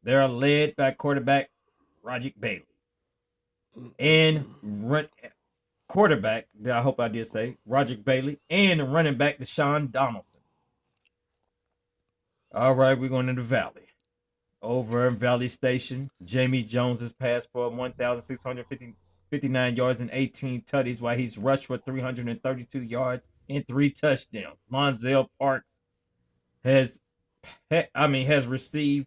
C: They are led by quarterback Roger Bailey and quarterback, I hope I did say, Roger Bailey, and running back Deshaun Donaldson. All right, we're going into Valley. Over in Valley Station, Jamie Jones has passed for 1,659 yards and 18 tutties, while he's rushed for 332 yards and 3 touchdowns. Monzel Parks has received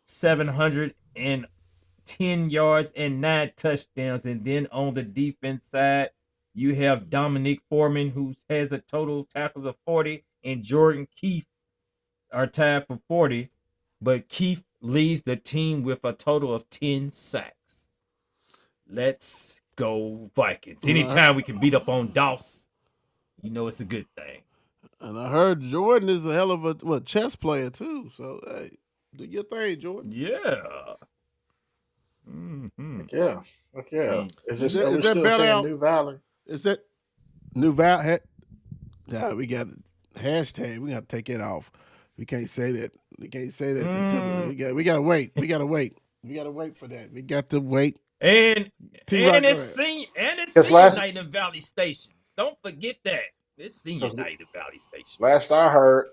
C: 710 yards and 9 touchdowns. And then on the defense side, you have Dominique Foreman, who has a total tackles of 40, and Jordan Keefe are tied for 40, but Keefe leads the team with a total of 10 sacks. Let's go Vikings. Anytime we can beat up on Doss, you know it's a good thing.
A: And I heard Jordan is a hell of a chess player too. So hey, Do your thing, Jordan.
C: Yeah. Mm-hmm.
B: Yeah. Yeah. Are
A: Is
B: we
A: that
B: still
A: better
B: saying
A: out?
B: New Valley?
A: Is that new val? Yeah, we got hashtag. We got to take it off. We can't say that. We can't say that until we gotta wait. We gotta wait. We gotta wait for that. We got to wait.
C: And
A: T-Rock, go
C: it's
A: ahead.
C: senior night in Valley Station. Don't forget that. It's senior
B: 'Cause
C: night in Valley Station.
B: last I heard,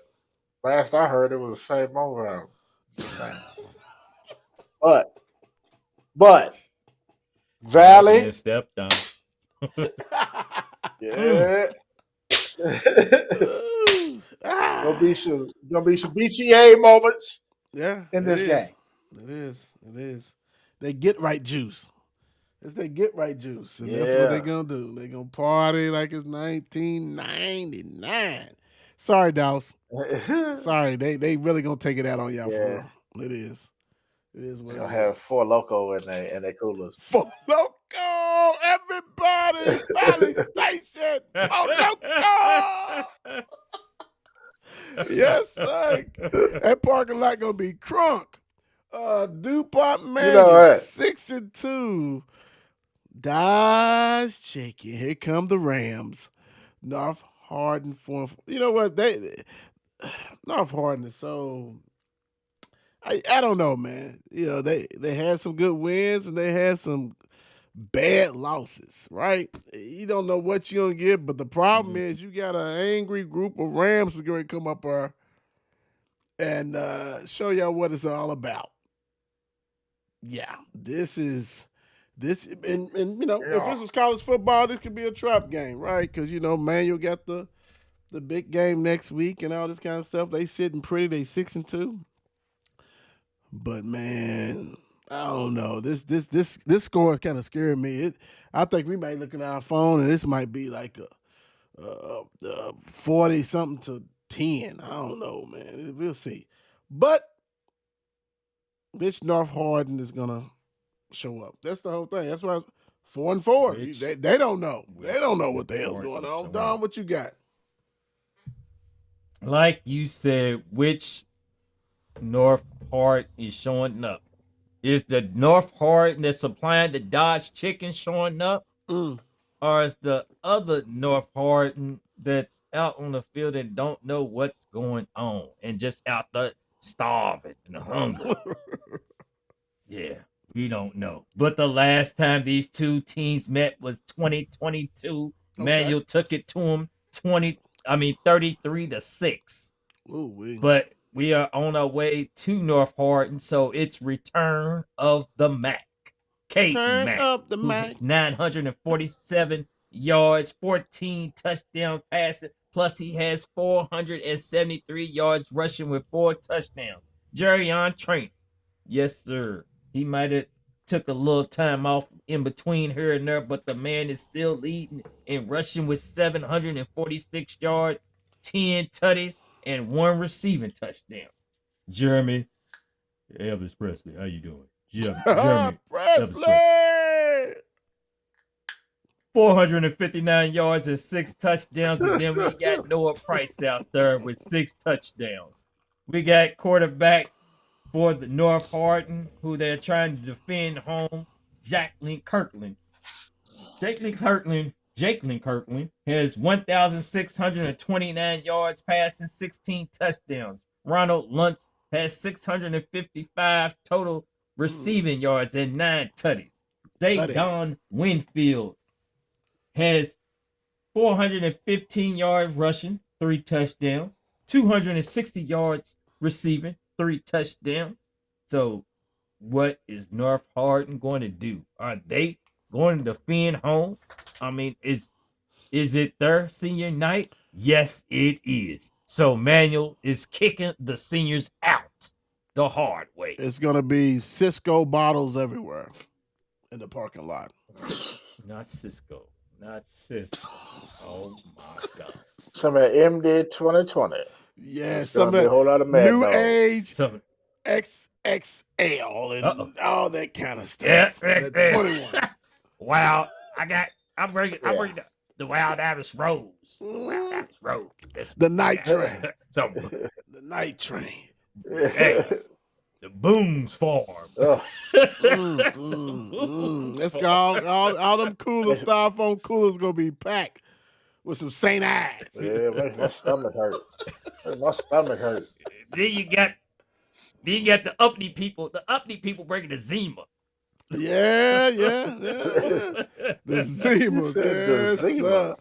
B: it was the same over. Just saying. But Valley,
C: Step down.
B: yeah.
A: Ah.
B: Gonna be some BTA moments
A: Yeah,
B: in this game.
A: It is. It is. They get right juice. It's they get right juice, and that's what
B: Yeah.
A: they're gonna do. They're gonna party like it's 1999. Sorry, Dawes. Sorry, they really gonna take it out on y'all for real. It is. It is what
B: They'll
A: it
B: have
A: is.
B: 4 Loco in their coolers.
A: For Loco, everybody, Valley Station. For Loco. Yes, sir. That parking lot gonna be crunk. DuPont man, 6-2. Dodge chicken. Here come the Rams. North Hardin 4. You know what? North Hardin is so. I don't know, man. You know they had some good wins and they had some bad losses, right? You don't know what you're gonna get, but the problem is you got an angry group of Rams that's going to come up there and show y'all what it's all about. Yeah, this, and you know, if this was college football, this could be a trap game, right? Because you know, Manual got the big game next week and all this kind of stuff. They sitting pretty. They 6-2. But man, I don't know. This score kind of scared me. I think we might look at our phone and this might be like a 40 something to 10. I don't know, man. We'll see. But this North Hardin is gonna show up. That's the whole thing. That's why 4-4. They don't know. They don't know what the hell's going on. Don, what you got?
C: Like you said, which North Hardin is showing up? Is the North Hardin that's supplying the Dodge chicken showing up? Or is the other North Hardin that's out on the field and don't know what's going on and just out there starving and hungry? Yeah, we don't know. But the last time these two teams met was 2022. Okay. Manual took it to them 33-6. But we are on our way to North Hardin, so it's return of the Mac. Mac. Up the Mac. 947 yards, 14 touchdown passes, plus he has 473 yards rushing with 4 touchdowns. Jerry Trinity. Yes, sir. He might have took a little time off in between here and there, but the man is still leading and rushing with 746 yards, 10 tutties, and 1 receiving touchdown. Jeremy Elvis Presley, how you doing? Jeremy Presley. 459 yards and 6 touchdowns, and then we got Noah Price out there with 6 touchdowns. We got quarterback for the North Hardin, who they're trying to defend home, Jacqueline Kirkland. Jacqueline Kirkland has 1,629 yards passing, 16 touchdowns. Ronald Luntz has 655 total receiving yards and 9 tutties. Don Winfield has 415 yards rushing, 3 touchdowns, 260 yards receiving, 3 touchdowns. So what is North Hardin going to do? Are they going to defend home? I mean, is it their senior night? Yes, it is. So Manual is kicking the seniors out the hard way.
A: It's going to be Cisco bottles everywhere in the parking lot.
C: Not Cisco. Oh my God.
B: Some of MD 2020.
A: Yeah, some of
B: a whole lot of
A: new age XXL and all that kind of stuff.
C: Yeah, 21. Wow, I bring the Wild Avis Rose. Wild Avis Rose.
A: The night train. The night train.
C: Hey, The Boone's Farm.
B: Oh,
A: Let's go. All them cooler styrofoam coolers gonna be packed with some St. Ives.
B: yeah, it makes my stomach hurt. My stomach hurt.
C: Then you got the uppity people. The uppity people bringing the Zima.
A: Yeah. The Zimas.
B: The Zima.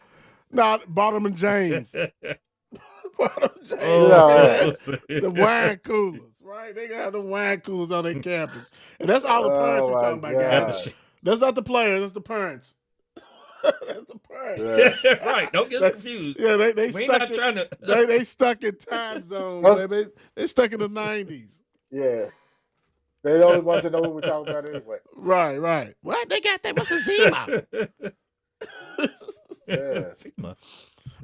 A: Not Bottom and James. Bottom and James.
C: Oh,
A: The wine coolers, right? They got the wine coolers on their campus. And that's all the parents we're talking about, guys. That's not the players, that's the parents. That's the parents.
B: Yeah.
C: Right, don't get confused.
A: Yeah, they
C: We
A: stuck
C: not trying to.
A: they stuck in time zones, baby. They stuck in the 90s.
B: Yeah. They're the only ones that know what we're talking about anyway.
A: Right. What? They got that? What's a Zima?
B: Yeah.
C: Zima.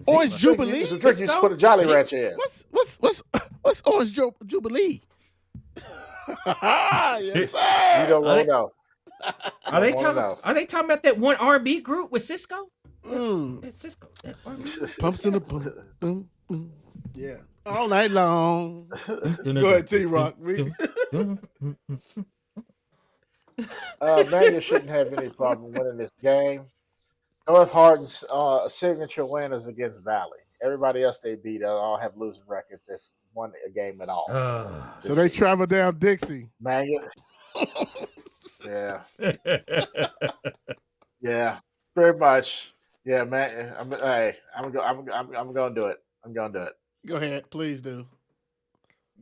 A: Orange Jubilee.
B: It's a trick you just put a Jolly Rancher in.
A: What's Orange Jubilee? Yes, sir.
B: You don't want to know.
D: Are they talking about that one R&B group with Cisco? That's Cisco. That R&B.
A: Pumps in the pump. Yeah. All night long. Go ahead, T-Rock.
B: Manual shouldn't have any problem winning this game. North Hardin's signature win is against Valley. Everybody else they beat all have losing records if won a game at all.
A: So they travel down Dixie.
B: Manual. Yeah. Yeah. Very much. Yeah, man. I'm gonna do it. I'm gonna do it.
A: Go ahead, please do.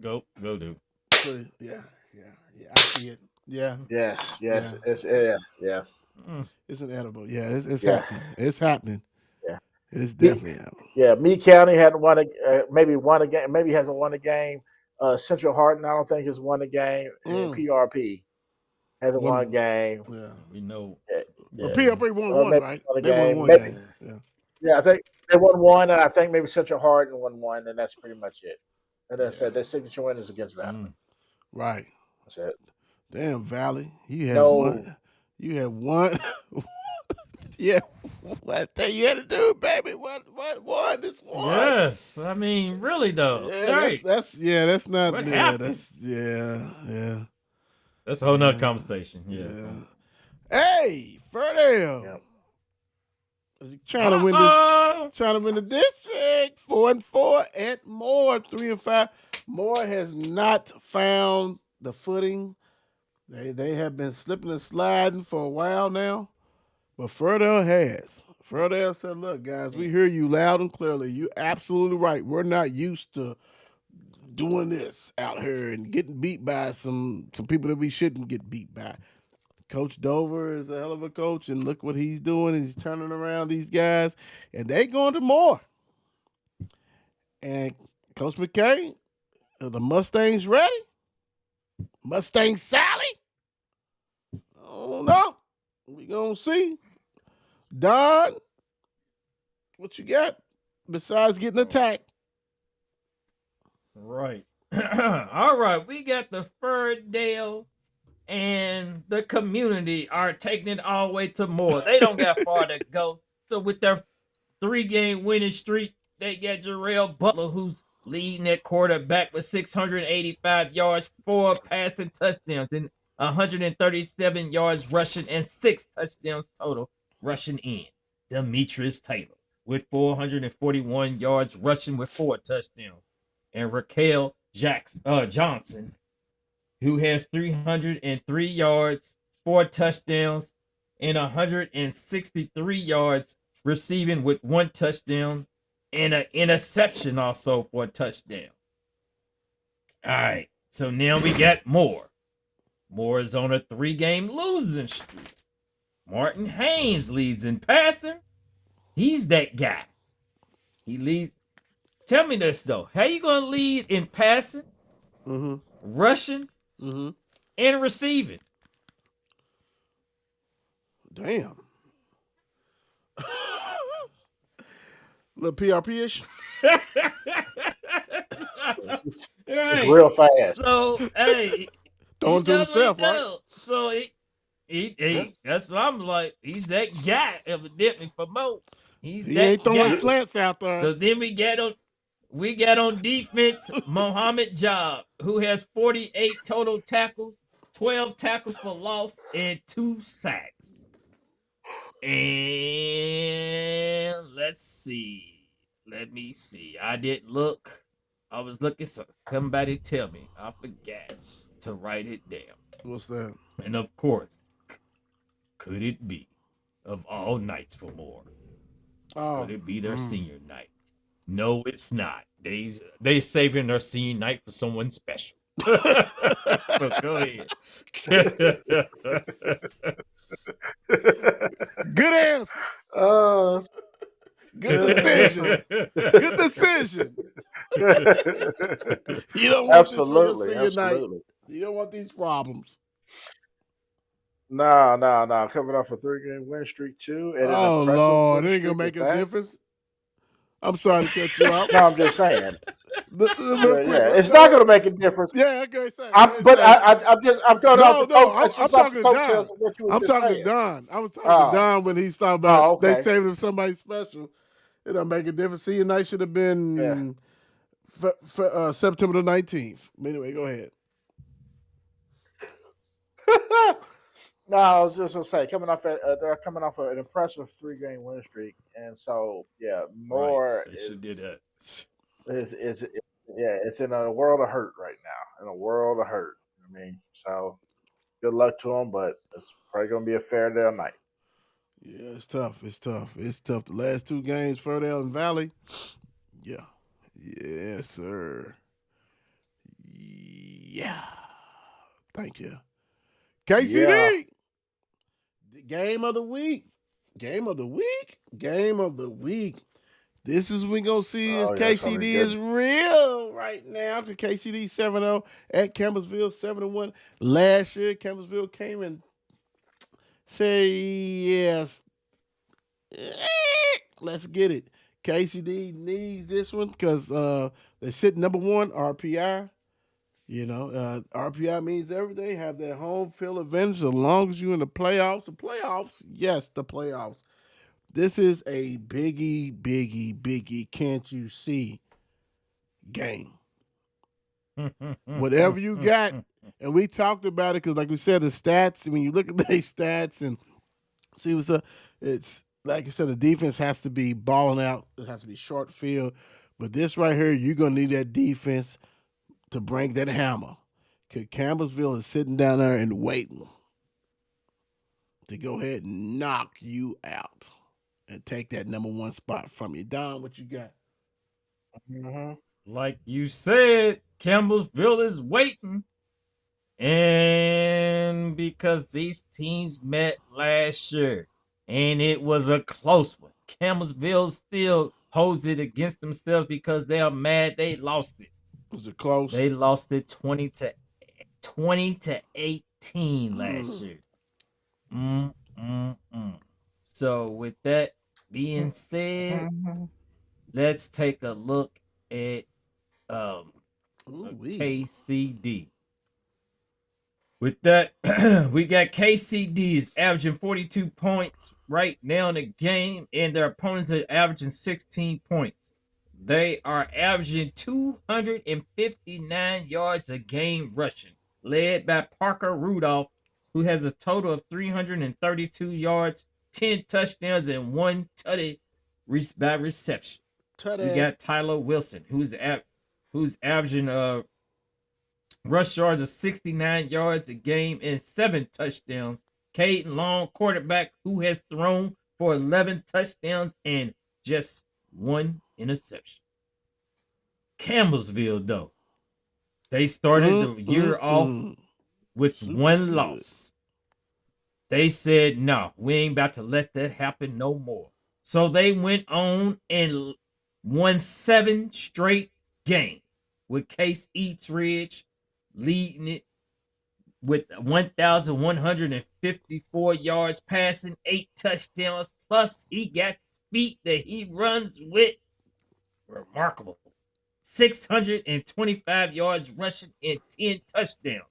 C: Go do.
A: Please. Yeah. I see it. Yeah.
B: Yes.
A: Yeah.
B: It's
A: It's an edible. Yeah, it's happening. It's happening.
B: Yeah.
A: It's definitely happening.
B: Yeah, Meade County hadn't won maybe won a game. Maybe hasn't won a game. Central Hardin, I don't think, has won a game. And PRP hasn't won a game.
A: Yeah.
C: We know.
A: Well, PRP won one, right?
B: Won
A: They
B: game.
A: won one
B: Maybe.
A: game.
B: Yeah, I think they won one, and I think maybe Central Hardin won one, and that's pretty much it. And that's it. Their signature win is against Valley.
A: Right.
B: That's it.
A: Damn, Valley. You had one. You had one. Yeah, what thing you had to do, baby? What one? This one.
C: Yes, I mean, really though.
A: Yeah,
C: Right.
A: that's not.
C: What
A: yeah,
C: happened?
A: yeah.
C: That's a whole nother conversation. Yeah.
A: Hey, Fairdale.
B: Yep.
A: Is he trying to win the district? 4-4 at Moore, 3-5. Moore has not found the footing. They have been slipping and sliding for a while now, but Fairdale has. Fairdale said, "Look, guys, we hear you loud and clearly. You're absolutely right. We're not used to doing this out here and getting beat by some people that we shouldn't get beat by." Coach Dover is a hell of a coach, and look what he's doing. He's turning around these guys, and they going to Moore. And Coach McKay, are the Mustangs ready? Mustang Sally? I don't know. We gonna see. Don, what you got besides getting attacked?
C: Right. All right. We got the Fairdale and the community are taking it all the way to Moore. They don't got far to go. So with their 3-game winning streak, they got Jarrell Butler, who's leading at quarterback with 685 yards, 4 passing touchdowns, and 137 yards rushing, and 6 touchdowns total rushing in. Demetrius Taylor with 441 yards rushing with 4 touchdowns. And Raquel Johnson, who has 303 yards, 4 touchdowns, and 163 yards receiving with 1 touchdown and an interception also for a touchdown. All right, so now we got Moore. Moore is on a 3-game losing streak. Martin Haynes leads in passing. He's that guy. He leads. Tell me this, though. How you going to lead in passing, rushing, and receiving?
A: Damn. Little PRP-ish.
B: It's real fast.
C: So, hey.
A: Throwing to himself, right?
C: So, he that's what I'm like. He's that guy, evidently, for Mo.
A: He ain't throwing slants out there.
C: So then we get on. We got on defense Mohamed Job, who has 48 total tackles, 12 tackles for loss, and 2 sacks. And let's see. Let me see. I didn't look. I was looking, so somebody tell me. I forgot to write it down.
A: What's that?
C: And of course, could it be of all nights for more?
A: Oh,
C: Could it be their senior night? No, it's not. They saving their senior night for someone special. So go ahead.
A: Good answer. Good decision. Good decision. You don't want this for your senior night. You don't want these problems.
B: No. Coming off a 3-game win streak too. And
A: oh Lord, it ain't gonna make a difference. I'm sorry to cut you out.
B: No, I'm just saying. It's not going to make a difference.
A: Yeah, I can say.
B: I'm going off the coach.
A: I'm talking to Don. I'm talking to Don. I was talking to Don when he started about they saving him somebody special. It don't make a difference. See, your night should have been September the 19th. Anyway, go ahead.
B: No, I was just gonna say, they're coming off an impressive 3-game win streak, and so more
C: did that.
B: It's in a world of hurt right now. In a world of hurt. I mean, so good luck to them, but it's probably gonna be a Fairdale night.
A: Yeah, it's tough. The last 2 games, Fairdale and Valley. Yeah. Yes, sir. Yeah. Thank you. KCD. Game of the week. This is we gonna see is KCD is real right now. The KCD 7-0 at Campbellsville 7-1. Last year, Campbellsville came and say yes. Let's get it. KCD needs this one because they sit number 1 RPI. You know, RPI means everything. Have that home field advantage as long as you're in the playoffs. The playoffs. This is a biggie, can't you see game. Whatever you got, and we talked about it because, like we said, the stats, when you look at these stats and see what's up, it's like I said, the defense has to be balling out. It has to be short field. But this right here, you're going to need that defense to bring that hammer. Because Campbellsville is sitting down there and waiting to go ahead and knock you out and take that number 1 spot from you. Don, what you got?
B: Mm-hmm.
C: Like you said, Campbellsville is waiting. And because these teams met last year, and it was a close one, Campbellsville still holds it against themselves because they are mad they lost it.
A: Was it close?
C: They lost it 20 to 18 last year. So with that being said, let's take a look at KCD. With that, we got KCD's averaging 42 points right now in the game, and their opponents are averaging 16 points. They are averaging 259 yards a game rushing, led by Parker Rudolph, who has a total of 332 yards, 10 touchdowns, and 1 tutty by reception. We got Tyler Wilson, who's averaging rush yards of 69 yards a game and 7 touchdowns. Caden Long, quarterback, who has thrown for 11 touchdowns and just 1 interception. Campbellsville, though, they started the year off with 1 loss. They said, no, we ain't about to let that happen no more. So they went on and won 7 straight games, with Case Eats Ridge leading it with 1,154 yards passing, 8 touchdowns, plus he got feet that he runs with. Remarkable. 625 yards rushing and 10 touchdowns.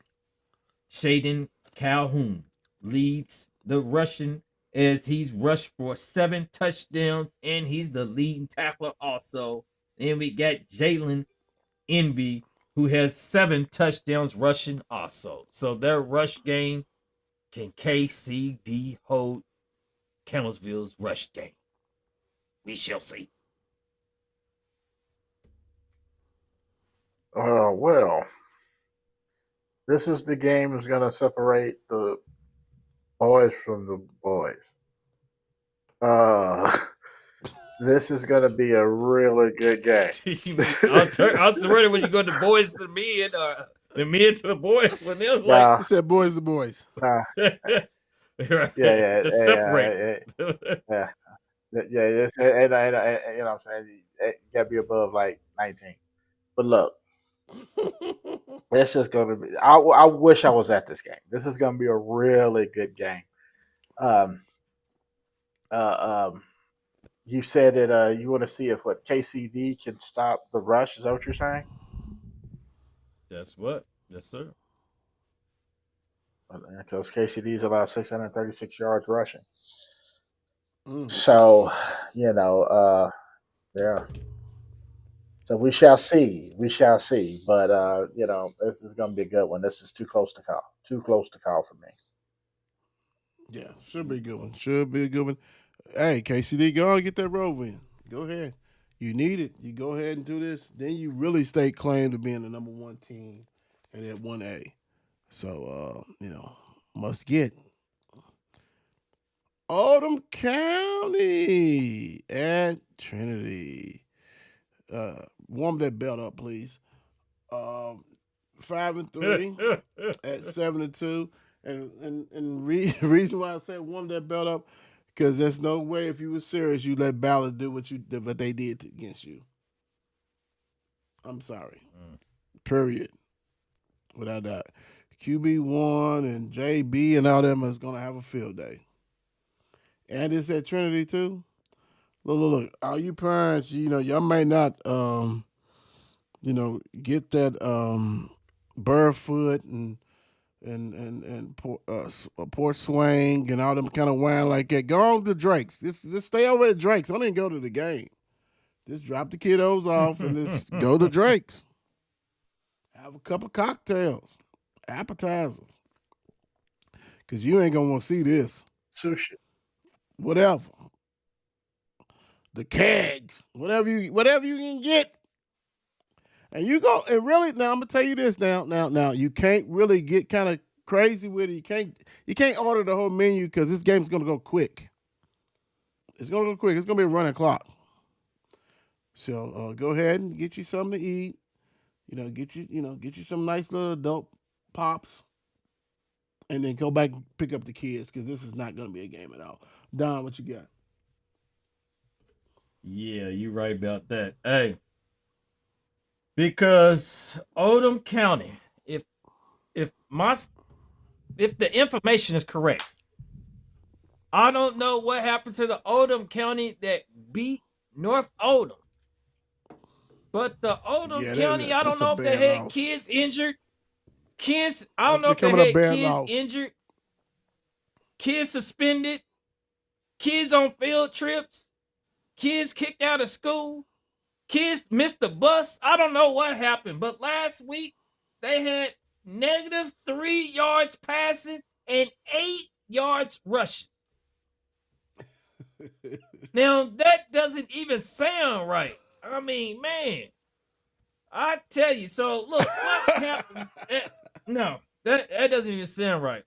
C: Shaden Calhoun leads the rushing as he's rushed for 7 touchdowns, and he's the leading tackler also. And we got Jalen Envy, who has 7 touchdowns rushing also. So their rush game, can KCD hold Campbellsville's rush game? We shall see.
B: Well, this is the game that's going to separate the boys from the boys. This is going to be a really good game.
C: I'll turn it when you go to boys to men, or the men to the boys. When they're like,
A: you said boys to boys.
B: Right.
C: To separate.
B: Yeah. It's, and you know what I'm saying? It got to be above like 19. But look, this is going to be. I wish I was at this game. This is going to be a really good game. You said that you want to see if what KCD can stop the rush. Is that what you're saying?
C: That's what. Yes, sir.
B: Because KCD is about 636 yards rushing. So, yeah. So we shall see. We shall see. But this is going to be a good one. This is too close to call. Too close to call for me.
A: Yeah, should be a good one. Should be a good one. Hey, KCD, go and get that road win. Go ahead. You need it. You go ahead and do this. Then you really stake claim to being the number 1 team and at 1A. So, must get. Oldham County at Trinity. Warm that belt up, please. 5-3 at 7-2. And reason why I say warm that belt up, because there's no way if you were serious you let Ballard do what they did against you. I'm sorry. Period. Without that. QB1 and JB and all them is going to have a field day. And it's at Trinity too. Look. All you parents, y'all may not, get that barefoot and port swing and all them kind of wine like that. Go on to Drake's. Just stay over at Drake's. Don't even go to the game. Just drop the kiddos off and just go to Drake's. Have a couple cocktails, appetizers. Because you ain't going to want to see this.
B: Sushi.
A: Whatever. The kegs. Whatever you can get. And you go, and really, now I'm gonna tell you this now, you can't really get kind of crazy with it. You can't order the whole menu because this game's gonna go quick. It's gonna go quick. It's gonna be a running clock. So go ahead and get you something to eat. Get you some nice little adult pops, and then go back and pick up the kids because this is not gonna be a game at all. Don, what you got?
C: Yeah, you're right about that. Hey. Because Oldham County, if the information is correct, I don't know what happened to the Oldham County that beat North Oldham. But the Oldham County, I don't know if they had kids injured. I don't know if they had kids injured, kids suspended, kids on field trips, kids kicked out of school. Kids missed the bus. I don't know what happened, but last week they had -3 yards passing and 8 yards rushing. Now, that doesn't even sound right. I mean, man, I tell you. So, look, what happened? No, that doesn't even sound right.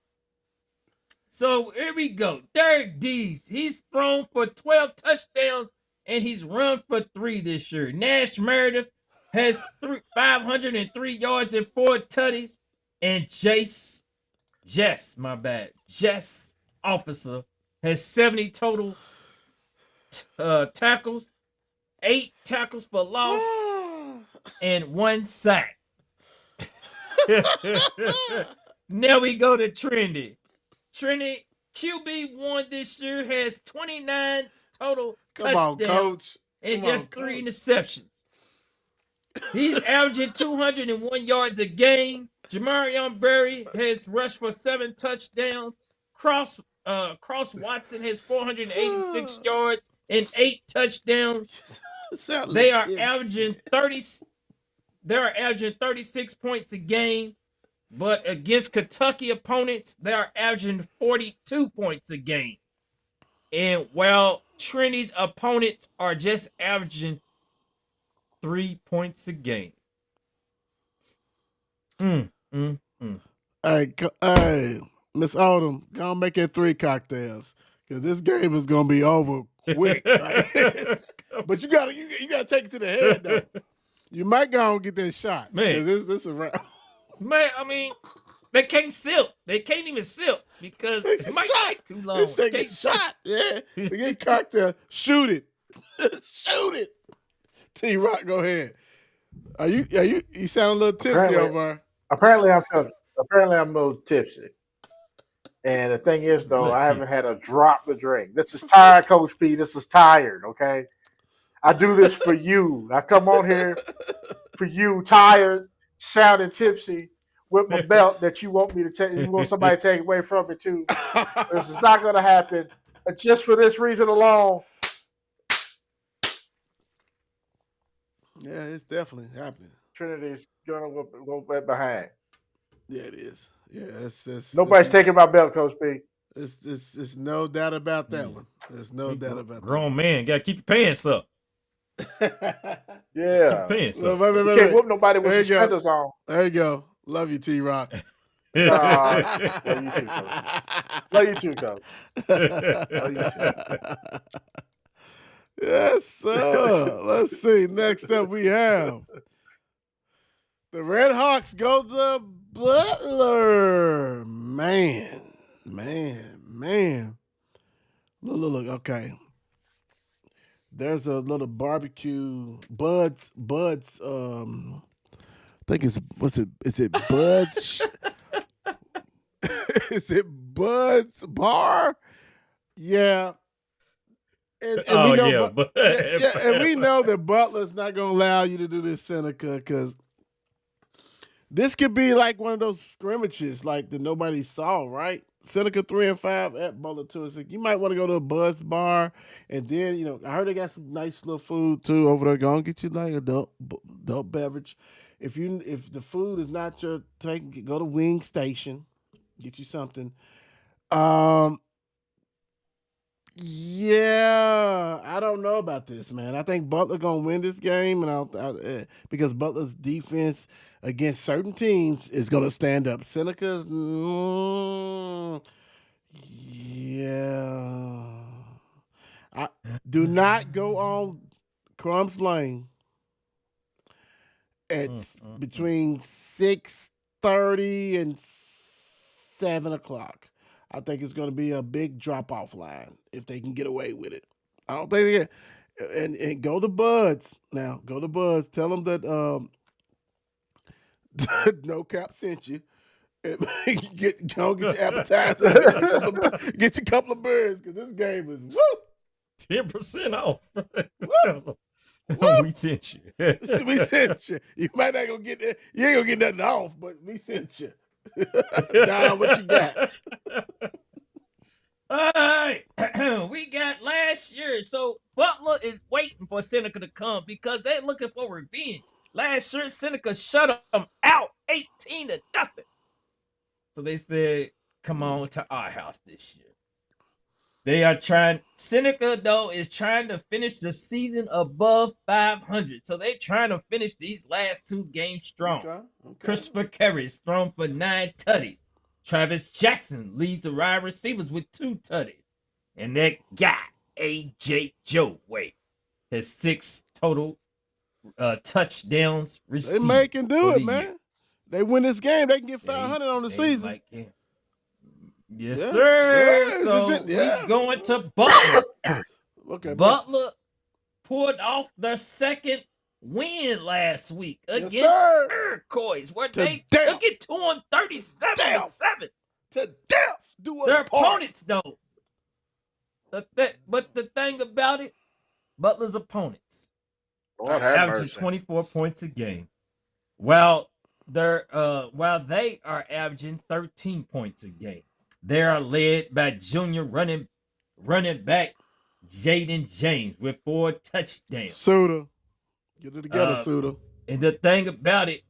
C: So, here we go. Derek Dees, he's thrown for 12 touchdowns and he's run for 3 this year. Nash Meredith has 503 yards and 4 tutties. And Jess Officer has 70 total tackles, 8 tackles for loss, and 1 sack. Now we go to Trinity. Trinity QB1 this year has 29 total touchdowns and just 3 interceptions. He's averaging 201 yards a game. Jamarion Berry has rushed for 7 touchdowns. Cross Watson has 486 yards and 8 touchdowns.
D: They are averaging 30. They are averaging 36 points a game, but against Kentucky opponents, they are averaging 42 points a game. And while Trinity's opponents are just averaging 3 points a game.
A: Hey, Miss Oldham, go on make it 3 cocktails because this game is gonna be over quick. But you gotta take it to the head though. You might go and get that shot, man. This is around.
D: Man, I mean, they can't sip. They can't even sip because it might take too long.
A: This thing is shot. Yeah, forget cocktail. Shoot it. Shoot it. T-Rock, go ahead. You sound a little tipsy over there.
B: Apparently I'm a little tipsy. And the thing is, though, I haven't had a drop to drink. This is tired, Coach P. This is tired, okay? I do this for you. I come on here for you, tired, sounding tipsy, with my belt that you want me to take. You want somebody to take away from me, too. This is not going to happen. But just for this reason alone.
A: Yeah, it's definitely happening.
B: Trinity's going to go behind.
A: Yeah, it is. Yeah, it's
B: nobody's taking my belt, Coach P.
A: It's no doubt about that one. There's no doubt about that.
D: Grown man, gotta keep your pants up.
B: Yeah.
D: Pants
B: up. You can't whoop nobody with suspenders on.
A: There you go. Love you, T-Rock.
B: Love you too, Coach. Love you too, Coach. Love you too.
A: Yes, sir. Let's see. Next up, we have the Red Hawks go to Butler. Man. Look. Okay. There's a little barbecue. Bud's. I think it's Is it Bud's? Is it Bud's Bar? Yeah. And we know, and we know that Butler's not going to allow you to do this, Seneca, because this could be like one of those scrimmages like that nobody saw, right? Seneca 3-5 at Butler 2-6. You might want to go to a Bud's Bar, and then I heard they got some nice little food too over there. Go and get you like adult beverage. If the food is not your take, go to Wing Station, get you something. Yeah, I don't know about this, man. I think Butler gonna win this game, and because Butler's defense against certain teams is gonna stand up. Seneca's, yeah. Do not go on Crumbs Lane at between 6:30 and 7:00. I think it's going to be a big drop-off line if they can get away with it. I don't think they can. And go to Bud's now. Go to Bud's. Tell them that No Cap sent you. And go get your appetizer. Get you a couple of birds because this game is
D: 10% off. We sent you.
A: We sent you. You might not gonna get that. You ain't gonna get nothing off, but we sent you. Don, what you got?
D: All right. We got last year. So Butler is waiting for Seneca to come because they're looking for revenge. Last year, Seneca shut them out 18-0. So they said, come on to our house this year. They are trying. Seneca, though, is trying to finish the season above 500. So they're trying to finish these last 2 games strong. Okay. Christopher Carey is thrown for 9 tutties. Travis Jackson leads the wide receivers with 2 tutties. And that guy, A.J. Joe-Way, has 6 total touchdowns received.
A: They making do it, man. Year. They win this game, they can get 500 on the season.
D: Yes, sir. So we're going to Butler.
A: Okay,
D: Butler pulled off their second win last week against Iroquois, where they took it to them 37-7.
A: To death.
D: Their opponents, though. But the thing about it, Butler's opponents
B: are
D: averaging 24 points a game, while they are averaging 13 points a game. They are led by junior running back Jaden James with 4 touchdowns.
A: Suda. Get it together, Suda.
D: And the thing about it,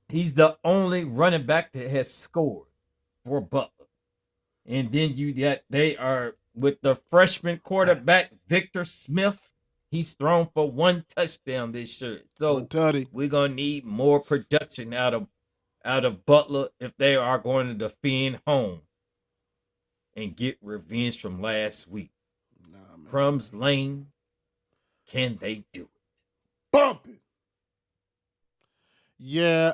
D: he's the only running back that has scored for Butler. And then they are with the freshman quarterback Victor Smith. He's thrown for 1 touchdown this year. So we're gonna need more production out of Butler if they are going to defend home and get revenge from last week. Crumbs Lane, can they do it?
A: Bump it. Yeah,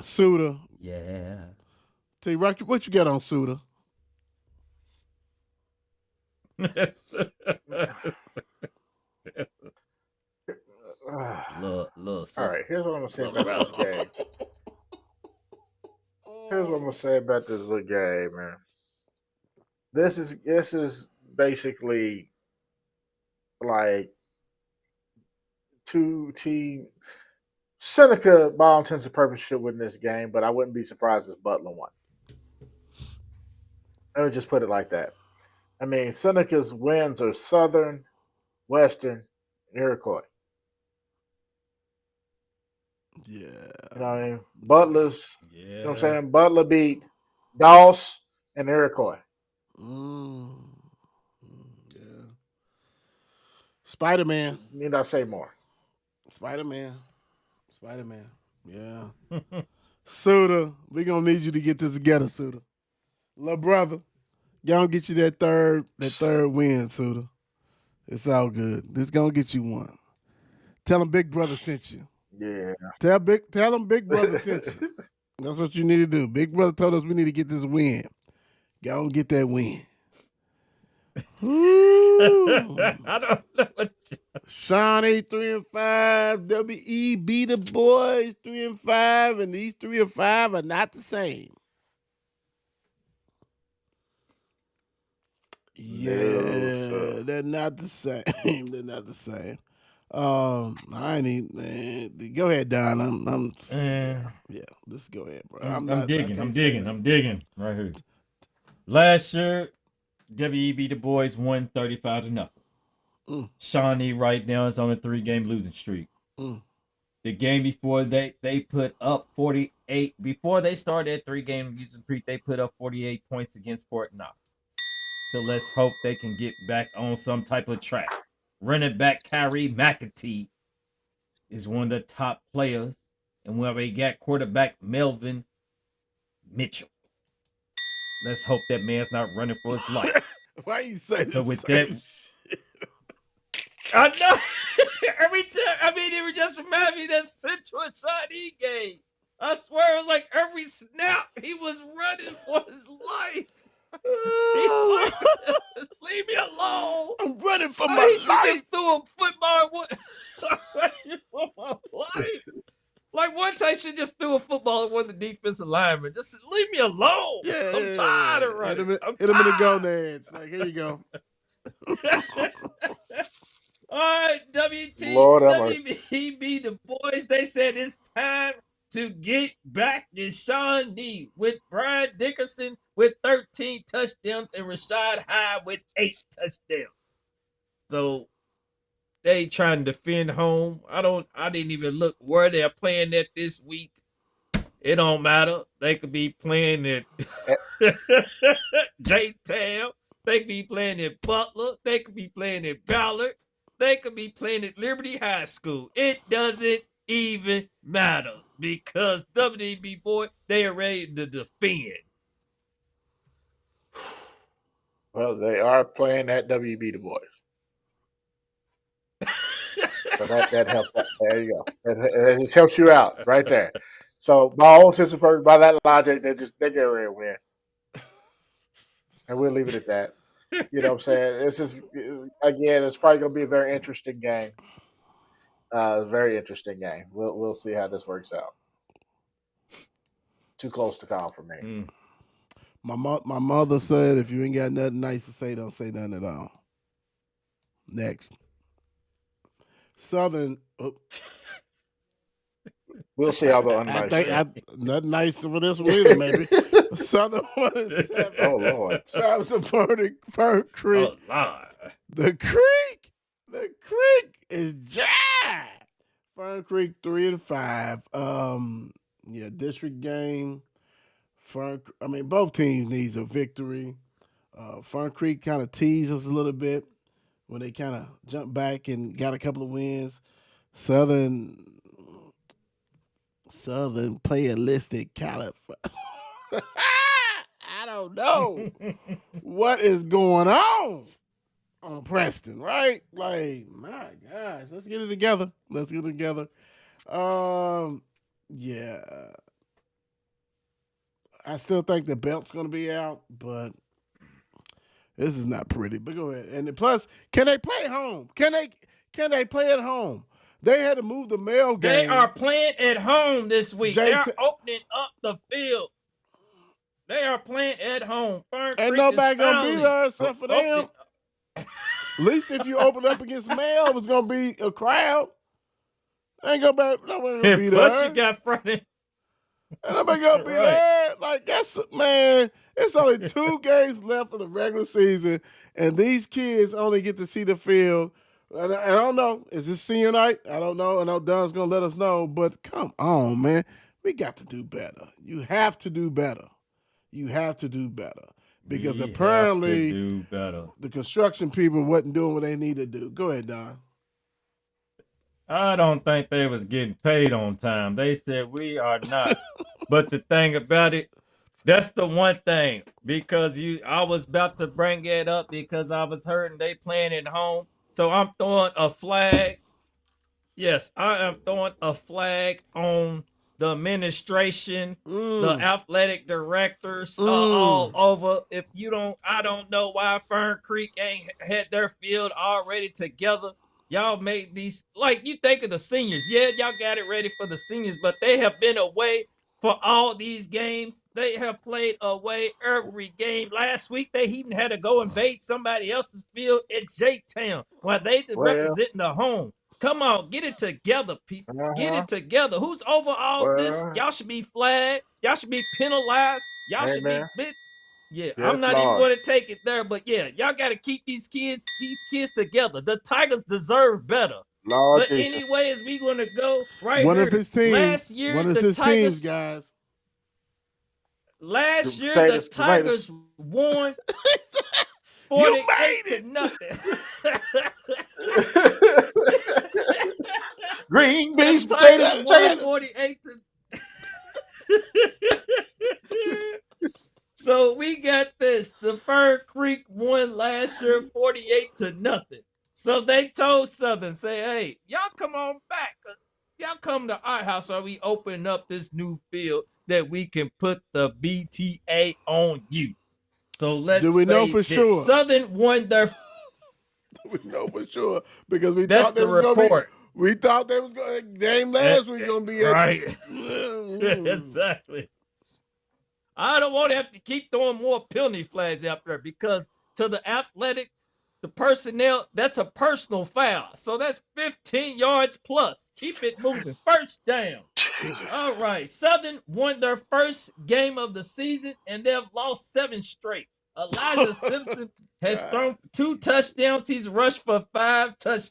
A: Suda.
D: Yeah.
A: T-Rock, what you got on Suda?
B: All right, here's what I'm gonna say about this game. Here's what I'm gonna say about this little game, man. This is basically like 2 team. Seneca, by all intents and purposes, should win this game, but I wouldn't be surprised if Butler won. Let me just put it like that. I mean, Seneca's wins are Southern, Western, Iroquois.
A: Yeah.
B: You know what I mean? Butler's,
D: Yeah.
B: you know what I'm saying? Butler beat Doss and Iroquois.
A: Yeah. Spider-Man.
B: Need not say more.
A: Spider-Man. Yeah. Suda, we're going to need you to get this together, Suda. Little brother, y'all get you that third win, Suda. It's all good. This going to get you one. Tell him Big Brother sent you.
B: Yeah.
A: Tell him Big Brother sent you. That's what you need to do. Big Brother told us we need to get this win. Y'all get that win.
D: I don't know what
A: Shawnee 3-5, WEB DuBois 3-5, and these 3 or 5 are not the same. Yeah, they're not the same. They're not the same. I ain't even, man. Go ahead, Don. Yeah, let's go ahead, bro.
D: I'm digging right here. Last year, WEB DuBois won 35-0. Shawnee right now is on a 3-game losing streak. The game before they put up 48. Before they started that 3-game losing streak, they put up 48 points against Fort Knox. So let's hope they can get back on some type of track. Running back Kyrie McAtee is one of the top players, and where they got quarterback Melvin Mitchell. Let's hope that man's not running for his life.
A: Why you say
D: So
A: this?
D: with that, I know. Every time, I mean, it would just remind me of that Central Shawnee game. I swear, it was like every snap he was running for his life. Leave me alone.
A: I'm running for my
D: life.
A: life.
D: Just threw a football. Like one time, she just threw a football at one of the defensive linemen. Just leave me alone.
A: Yeah,
D: I'm tired of running.
A: Hit him in the gonads. Like, here you go.
D: All right, WEB DuBois. They said it's time to get back in Shawnee with Brian Dickerson with 13 touchdowns and Rashad Hyde with 8 touchdowns. So they trying to defend home. I didn't even look where they're playing at this week. It don't matter. They could be playing at J-Town. They could be playing at Butler. They could be playing at Ballard. They could be playing at Liberty High School. It doesn't even matter because WEB boy, they are ready to defend.
B: Well, they are playing at WEB DuBois. So that helps. There you go. That just helps you out right there. So by all intents and purposes, by that logic, they get ready to win. And we'll leave it at that. You know what I'm saying? It's probably going to be a very interesting game. Very interesting game. We'll see how this works out. Too close to call for me.
A: My mother said, if you ain't got nothing nice to say, don't say nothing at all. Next. Southern.
B: We'll see how the unnice.
A: Nothing nice for this one either, maybe. Southern 1-7.
B: Oh Lord.
A: Travis and Fern Creek.
C: Oh Lord.
A: The creek is dry. Fern Creek 3-5. Yeah, district game. Both teams needs a victory. Fern Creek kind of teased us a little bit when they kind of jumped back and got a couple of wins. Southern playalistic California. I don't know what is going on Preston, right? Like, my gosh, let's get it together. Yeah. I still think the belt's going to be out, but this is not pretty. But go ahead. And plus, can they play home? Can they play at home? They had to move the mail game.
D: They are playing at home this week. They are opening up the field. They are playing at home. Fern
A: Ain't
D: Creek
A: nobody
D: is
A: gonna
D: finally
A: be there except for them. At least if you open up against mail, it's gonna be a crowd. Ain't nobody gonna be there.
D: Plus, you got Friday.
A: And nobody gonna be there. Like, that's, man, it's only 2 games left of the regular season, and these kids only get to see the field. And I don't know. Is this senior night? I don't know. I know Don's going to let us know. But come on, man. We got to do better. You have to do better. Because apparently the construction people wasn't doing what they need to do. Go ahead, Don.
C: I don't think they was getting paid on time. They said we are not. But the thing about it, that's the one thing. Because I was about to bring it up because I was hearing they playing at home. So I'm throwing a flag. Yes, I am throwing a flag on the administration, the athletic directors all over. I don't know why Fern Creek ain't had their field already together. Y'all made these, like, you think of the seniors. Yeah, y'all got it ready for the seniors, but they have been away for all these games. They have played away every game. Last week, they even had to go invade somebody else's field at J-Town while they representing the home. Come on, get it together, people. Get it together. Who's over all this? Y'all should be flagged. Y'all should be penalized. Y'all should be bit. Yeah, yes, I'm not even going to take it there, but yeah, y'all got to keep these kids together. The Tigers deserve better.
B: Lord
D: but
B: Jesus.
D: anyway, as we going to go right
A: one
D: here.
A: Of his teams.
D: Last year,
A: one of his teams, guys.
D: Last year, the Tigers won 48-0.
B: Green beans, potatoes,
D: won 48 to. So we got this. The Fern Creek won last year 48-0. So they told Southern, say, hey, y'all come on back. Y'all come to our house while we open up this new field that we can put the BTA on you. So let's
A: do we know for sure?
D: Southern won their.
A: Do we know for sure? Because we
D: That's
A: thought there was going to be. We thought there was game last week going to be
D: right. Exactly. I don't want to have to keep throwing more penalty flags out there because to the athletic, the personnel, that's a personal foul. So that's 15 yards plus. Keep it moving. First down. All right. Southern won their first game of the season, and they've lost 7 straight. Elijah Simpson has thrown 2 touchdowns. He's rushed for 5 tutties.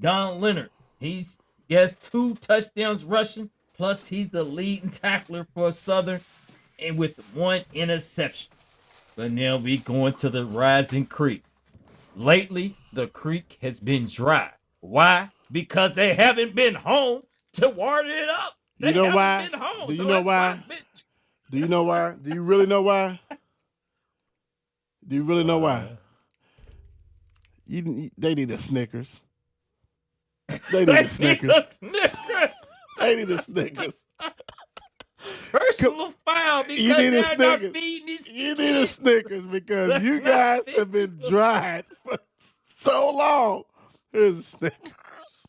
D: Don Leonard, he has 2 touchdowns rushing. Plus, he's the leading tackler for Southern, and with 1 interception. But now we going to the Rising Creek. Lately, the creek has been dry. Why? Because they haven't been home to water it up.
A: You know why? Do you know why? Do you know why? Do you really know why? Do you really know why? They need a Snickers. They need a Snickers. They need a Snickers.
D: Personal foul because
A: you need a
D: they're
A: Snickers.
D: not feeding these
A: You need a Snickers because you guys have been dried for so long. Here's a Snickers.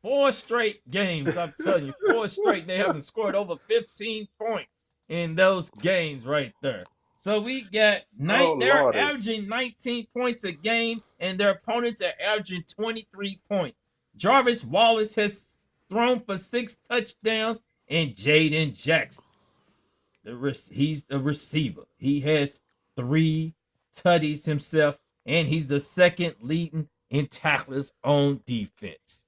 D: 4 straight games, I'm telling you. 4 straight. They haven't scored over 15 points in those games right there. So we got they're averaging 19 points a game, and their opponents are averaging 23 points. Jarvis Wallace has thrown for 6 touchdowns, and Jaden Jackson. He's the receiver. He has 3 tutties himself, and he's the second leading in tacklers on defense.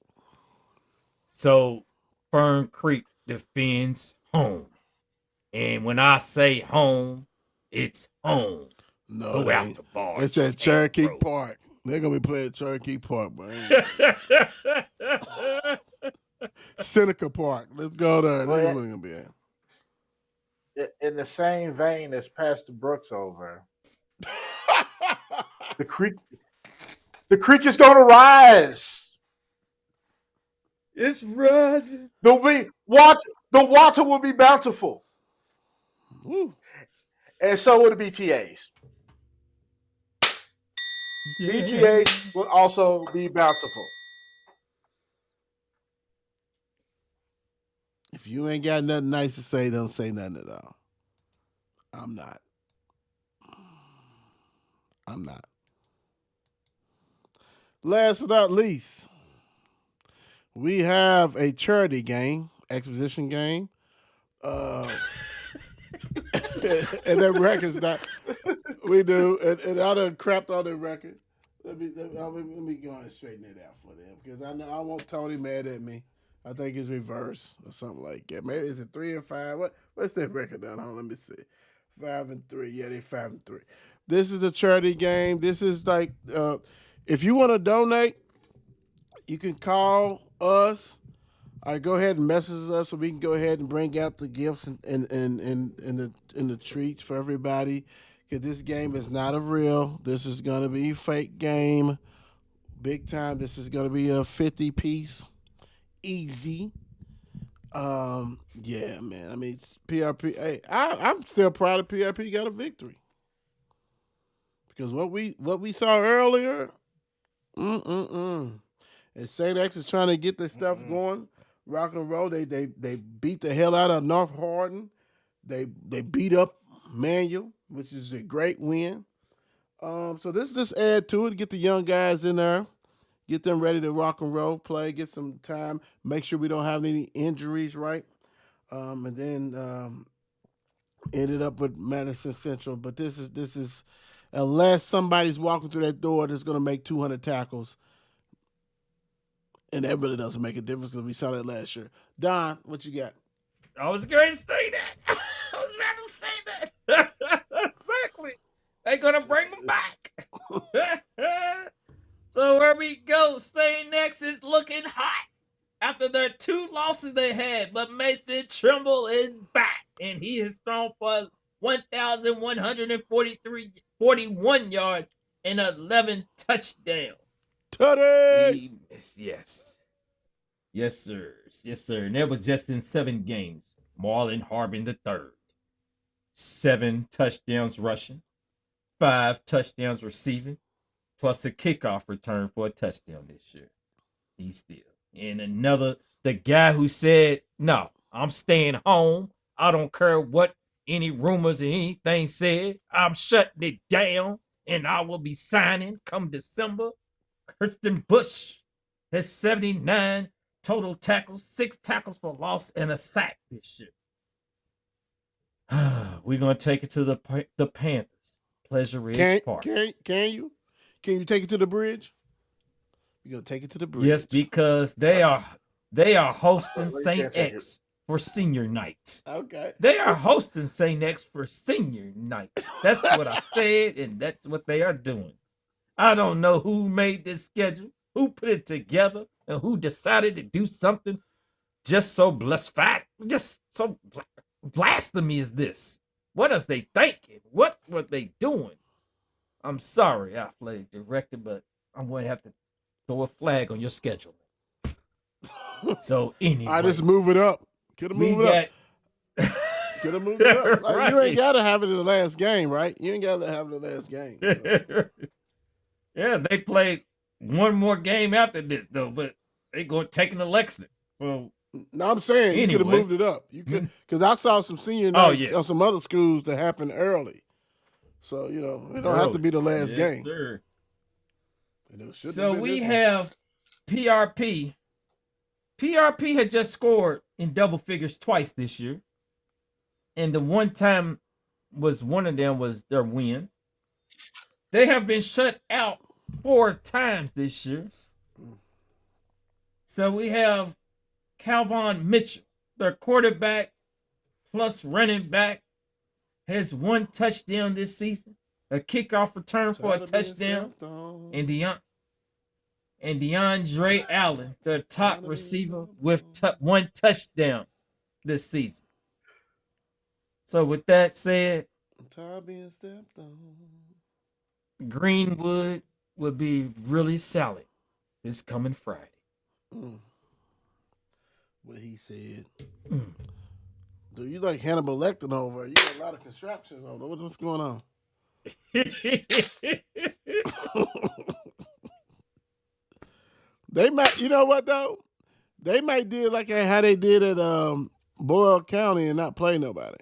D: So Fern Creek defends home. And when I say home, it's home.
A: No,
D: Go
A: it
D: out
A: ain't.
D: to Ballard.
A: It's at Cherokee Park. They're gonna be playing Cherokee Park, man. Seneca Park. Let's go there.
B: Well,
A: That's what it's gonna be at.
B: in the same vein as Pastor Brooks over, the creek is going to rise.
D: It's rising.
B: The water will be bountiful,
A: Woo.
B: and so will the BTAs.
D: Yeah.
B: BTAs will also be bountiful.
A: If you ain't got nothing nice to say, don't say nothing at all. I'm not. Last but not least, we have a charity game, exposition game. And that record's not. We do, and I done crapped on the record. Let me go and straighten it out for them because I know I want Tony mad at me. I think it's reverse or something like that. Maybe is it 3 and 5? What's that record down? Hold on, let me see. 5 and 3. Yeah, they 5 and 3. This is a charity game. This is like if you want to donate, you can call us. Go ahead and message us so we can go ahead and bring out the gifts and the treats for everybody. Because this game is not a real. This is gonna be a fake game, big time. This is gonna be a 50-piece, easy. Yeah, man. I mean, it's PRP. Hey, I'm still proud of PRP got a victory because what we saw earlier. And St. X is trying to get this stuff going. Rock and roll. They beat the hell out of North Hardin. They beat up Manual, which is a great win. So this just add to it. Get the young guys in there. Get them ready to rock and roll, play, get some time. Make sure we don't have any injuries, right? And then ended up with Madison Central. But this is unless somebody's walking through that door that's going to make 200 tackles. And that really doesn't make a difference because we saw that last year. Don, what you got?
D: I was going to say that. I was about to say that. Exactly. They're going to bring them back. So where we go, St. X is looking hot after their 2 losses they had. But Mason Trimble is back, and he has thrown for 1,141 yards and 11 touchdowns.
A: Tutty!
D: Yes. Yes, sir. Yes, sir. And that was just in 7 games. Marlon Harbin III. 7 touchdowns rushing, 5 touchdowns receiving, plus a kickoff return for a touchdown this year. He's still. And the guy who said, no, I'm staying home. I don't care what any rumors or anything said. I'm shutting it down, and I will be signing come December. Kirsten Bush has 79 total tackles, 6 tackles for loss, and a sack this year. We're going to take it to the Panthers. Pleasure Ridge Park.
A: Can you take it to the bridge? You're going to take it to the bridge.
D: Yes, because they are hosting St. X for senior night.
A: Okay.
D: They are hosting St. X for senior night. That's what I said, and that's what they are doing. I don't know who made this schedule, who put it together, and who decided to do something just so blasphemy is this? What is they thinking? What were they doing? I'm sorry, athletic director, but I'm going to have to throw a flag on your schedule. So anyway,
A: I just move it up. Could have moved it up. Could have moved it up. Like, right. You ain't got to have it in the last game, right? You ain't got to have it in the last game. So.
D: Yeah, they played one more game after this though, but they going to take an election. So.
A: No, I'm saying you could have moved it up. You could, because I saw some senior nights on some other schools that happened early. So, it don't have to be the last game.
D: Sir.
A: So
D: we have PRP PRP had just scored in double figures twice this year. And the one time one of them was their win. They have been shut out 4 times this year. So we have Calvin Mitchell, their quarterback plus running back, has 1 touchdown this season, a kickoff return for a touchdown, and DeAndre Allen, their top receiver, with 1 touchdown this season. So with that said, Greenwood will be really solid this coming Friday.
A: What he said. Do you like Hannibal Lecter over? You got a lot of constructions over. What's going on? They might, you know what though? They might do like how they did at Boyle County and not play nobody.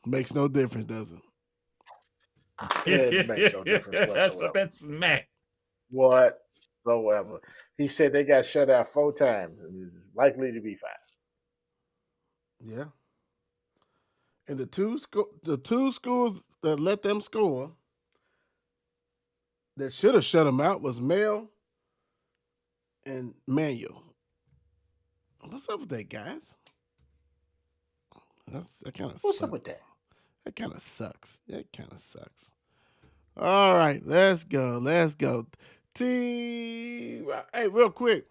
A: Makes no difference, does it?
B: It makes no difference whatsoever.
D: That's smack.
B: Whatsoever. He said they got shut out 4 times and is likely to be 5.
A: Yeah. And the two schools that let them score that should have shut them out was Mel and Manual. What's up with that, guys? That kind of sucks.
B: What's up with that?
A: That kind of sucks. All right, let's go. Hey, real quick.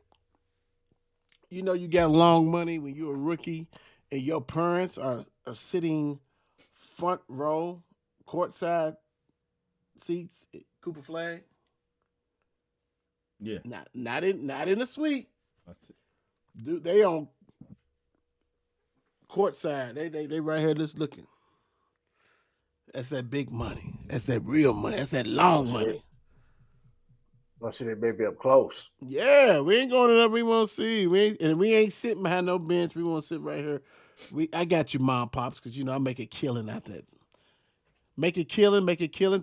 A: You know you got long money when you're a rookie and your parents are sitting front row, courtside seats, Cooper Flag.
D: Yeah.
A: Not in the suite. Dude, they on courtside. They right here just looking. That's that big money. That's that real money. That's that long money.
B: Want to see that baby up close.
A: Yeah, we ain't going to that we want to see. We ain't sitting behind no bench. We want to sit right here. I got you, Mom Pops, because you know I make a killing out that. Make a killing.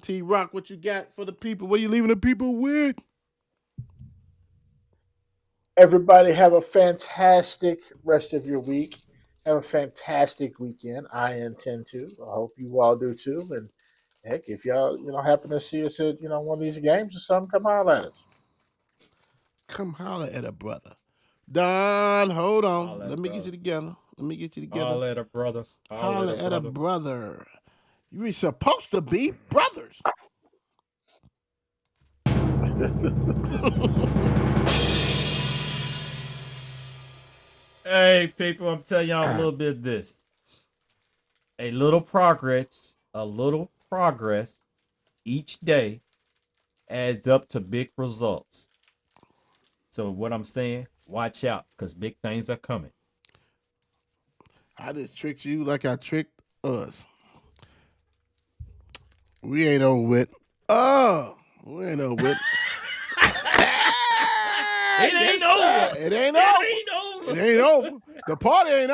A: T-Rock, what you got for the people? What are you leaving the people with?
B: Everybody have a fantastic rest of your week. Have a fantastic weekend. I intend to. I hope you all do too. And heck, if y'all happen to see us at one of these games or something, come holler at us.
A: Come holler at a brother. Don, hold on. Let me get you together.
D: Holler at a brother.
A: Holler at a brother. You're supposed to be brothers.
D: Hey, people, I'm telling y'all a little bit of this. A little progress each day adds up to big results. So what I'm saying, watch out, because big things are coming.
A: I just tricked you like I tricked us. We ain't over with. We ain't over with.
D: It ain't over.
A: It ain't over. The party ain't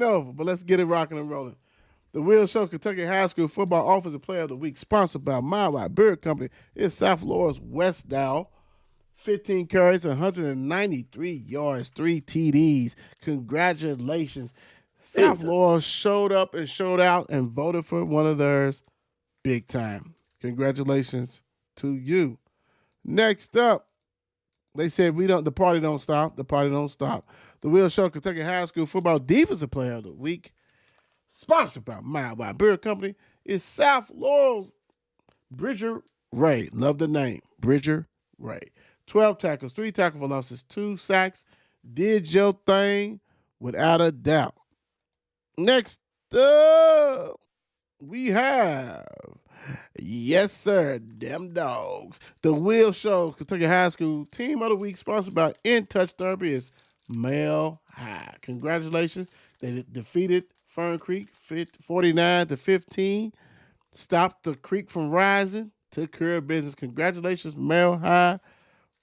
A: over. But let's get it rocking and rolling. The Will Show Kentucky High School Football Offensive Player of the Week, sponsored by My White Beard Company, is South Laurel's West Dow. 15 carries, 193 yards, 3 TDs. Congratulations. South Laurel showed up and showed out and voted for one of theirs big time. Congratulations to you. Next up, they said the party don't stop. The Will Show Kentucky High School Football Defensive Player of the Week, sponsored by My White Beard Company, is South Laurel's Bridger Ray. Love the name, Bridger Ray. 12 tackles, 3 tackle for losses, 2 sacks. Did your thing without a doubt. Next up, we have, yes, sir, them dogs. The Will Show Kentucky High School Team of the Week, sponsored by In Touch Therapy, is Mile High. Congratulations. They defeated Fern Creek 49-15. Stopped the creek from rising. Took care of business. Congratulations, Mile High.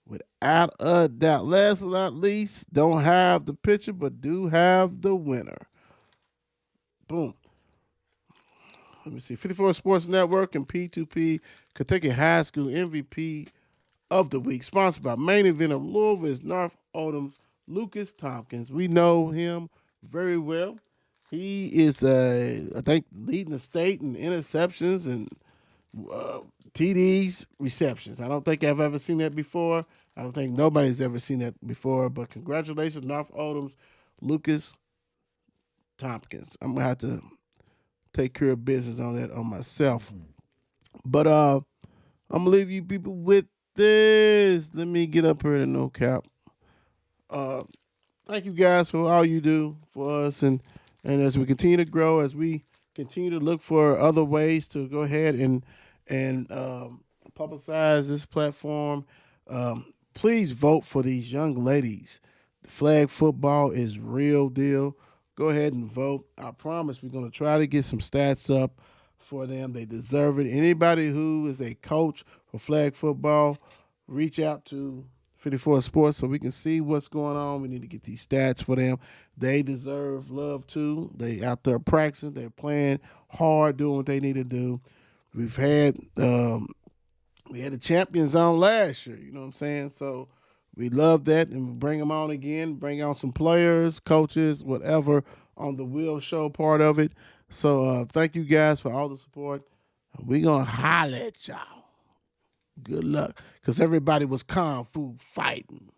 A: Without a doubt. Last but not least, don't have the picture, but do have the winner. Boom. let me see, 54 Sports Network and P2P Kentucky High School MVP of the Week, sponsored by Main Event of Louisville is North Oldham's Lucas Tompkins. We know him very well. He is, I think, leading the state in interceptions and TDs receptions. I don't think I've ever seen that before. I don't think nobody's ever seen that before. But congratulations, North Oldham's Lucas Tompkins. I'm gonna have to take care of business on that on myself. But I'm gonna leave you people with this. Let me get up here to no cap. Thank you guys for all you do for us, and as we continue to grow, as we continue to look for other ways to go ahead and publicize this platform. Please vote for these young ladies. The flag football is real deal. Go ahead and vote. I promise we're going to try to get some stats up for them. They deserve it. Anybody who is a coach for flag football, reach out to 54 Sports so we can see what's going on. We need to get these stats for them. They deserve love too. They out there practicing. They're playing hard, doing what they need to do. We've had we had the champions on last year. You know what I'm saying? So we love that, and we bring them on again. Bring on some players, coaches, whatever on the Will Show part of it. So thank you guys for all the support. We're gonna holler at y'all. Good luck, because everybody was kung fu fighting.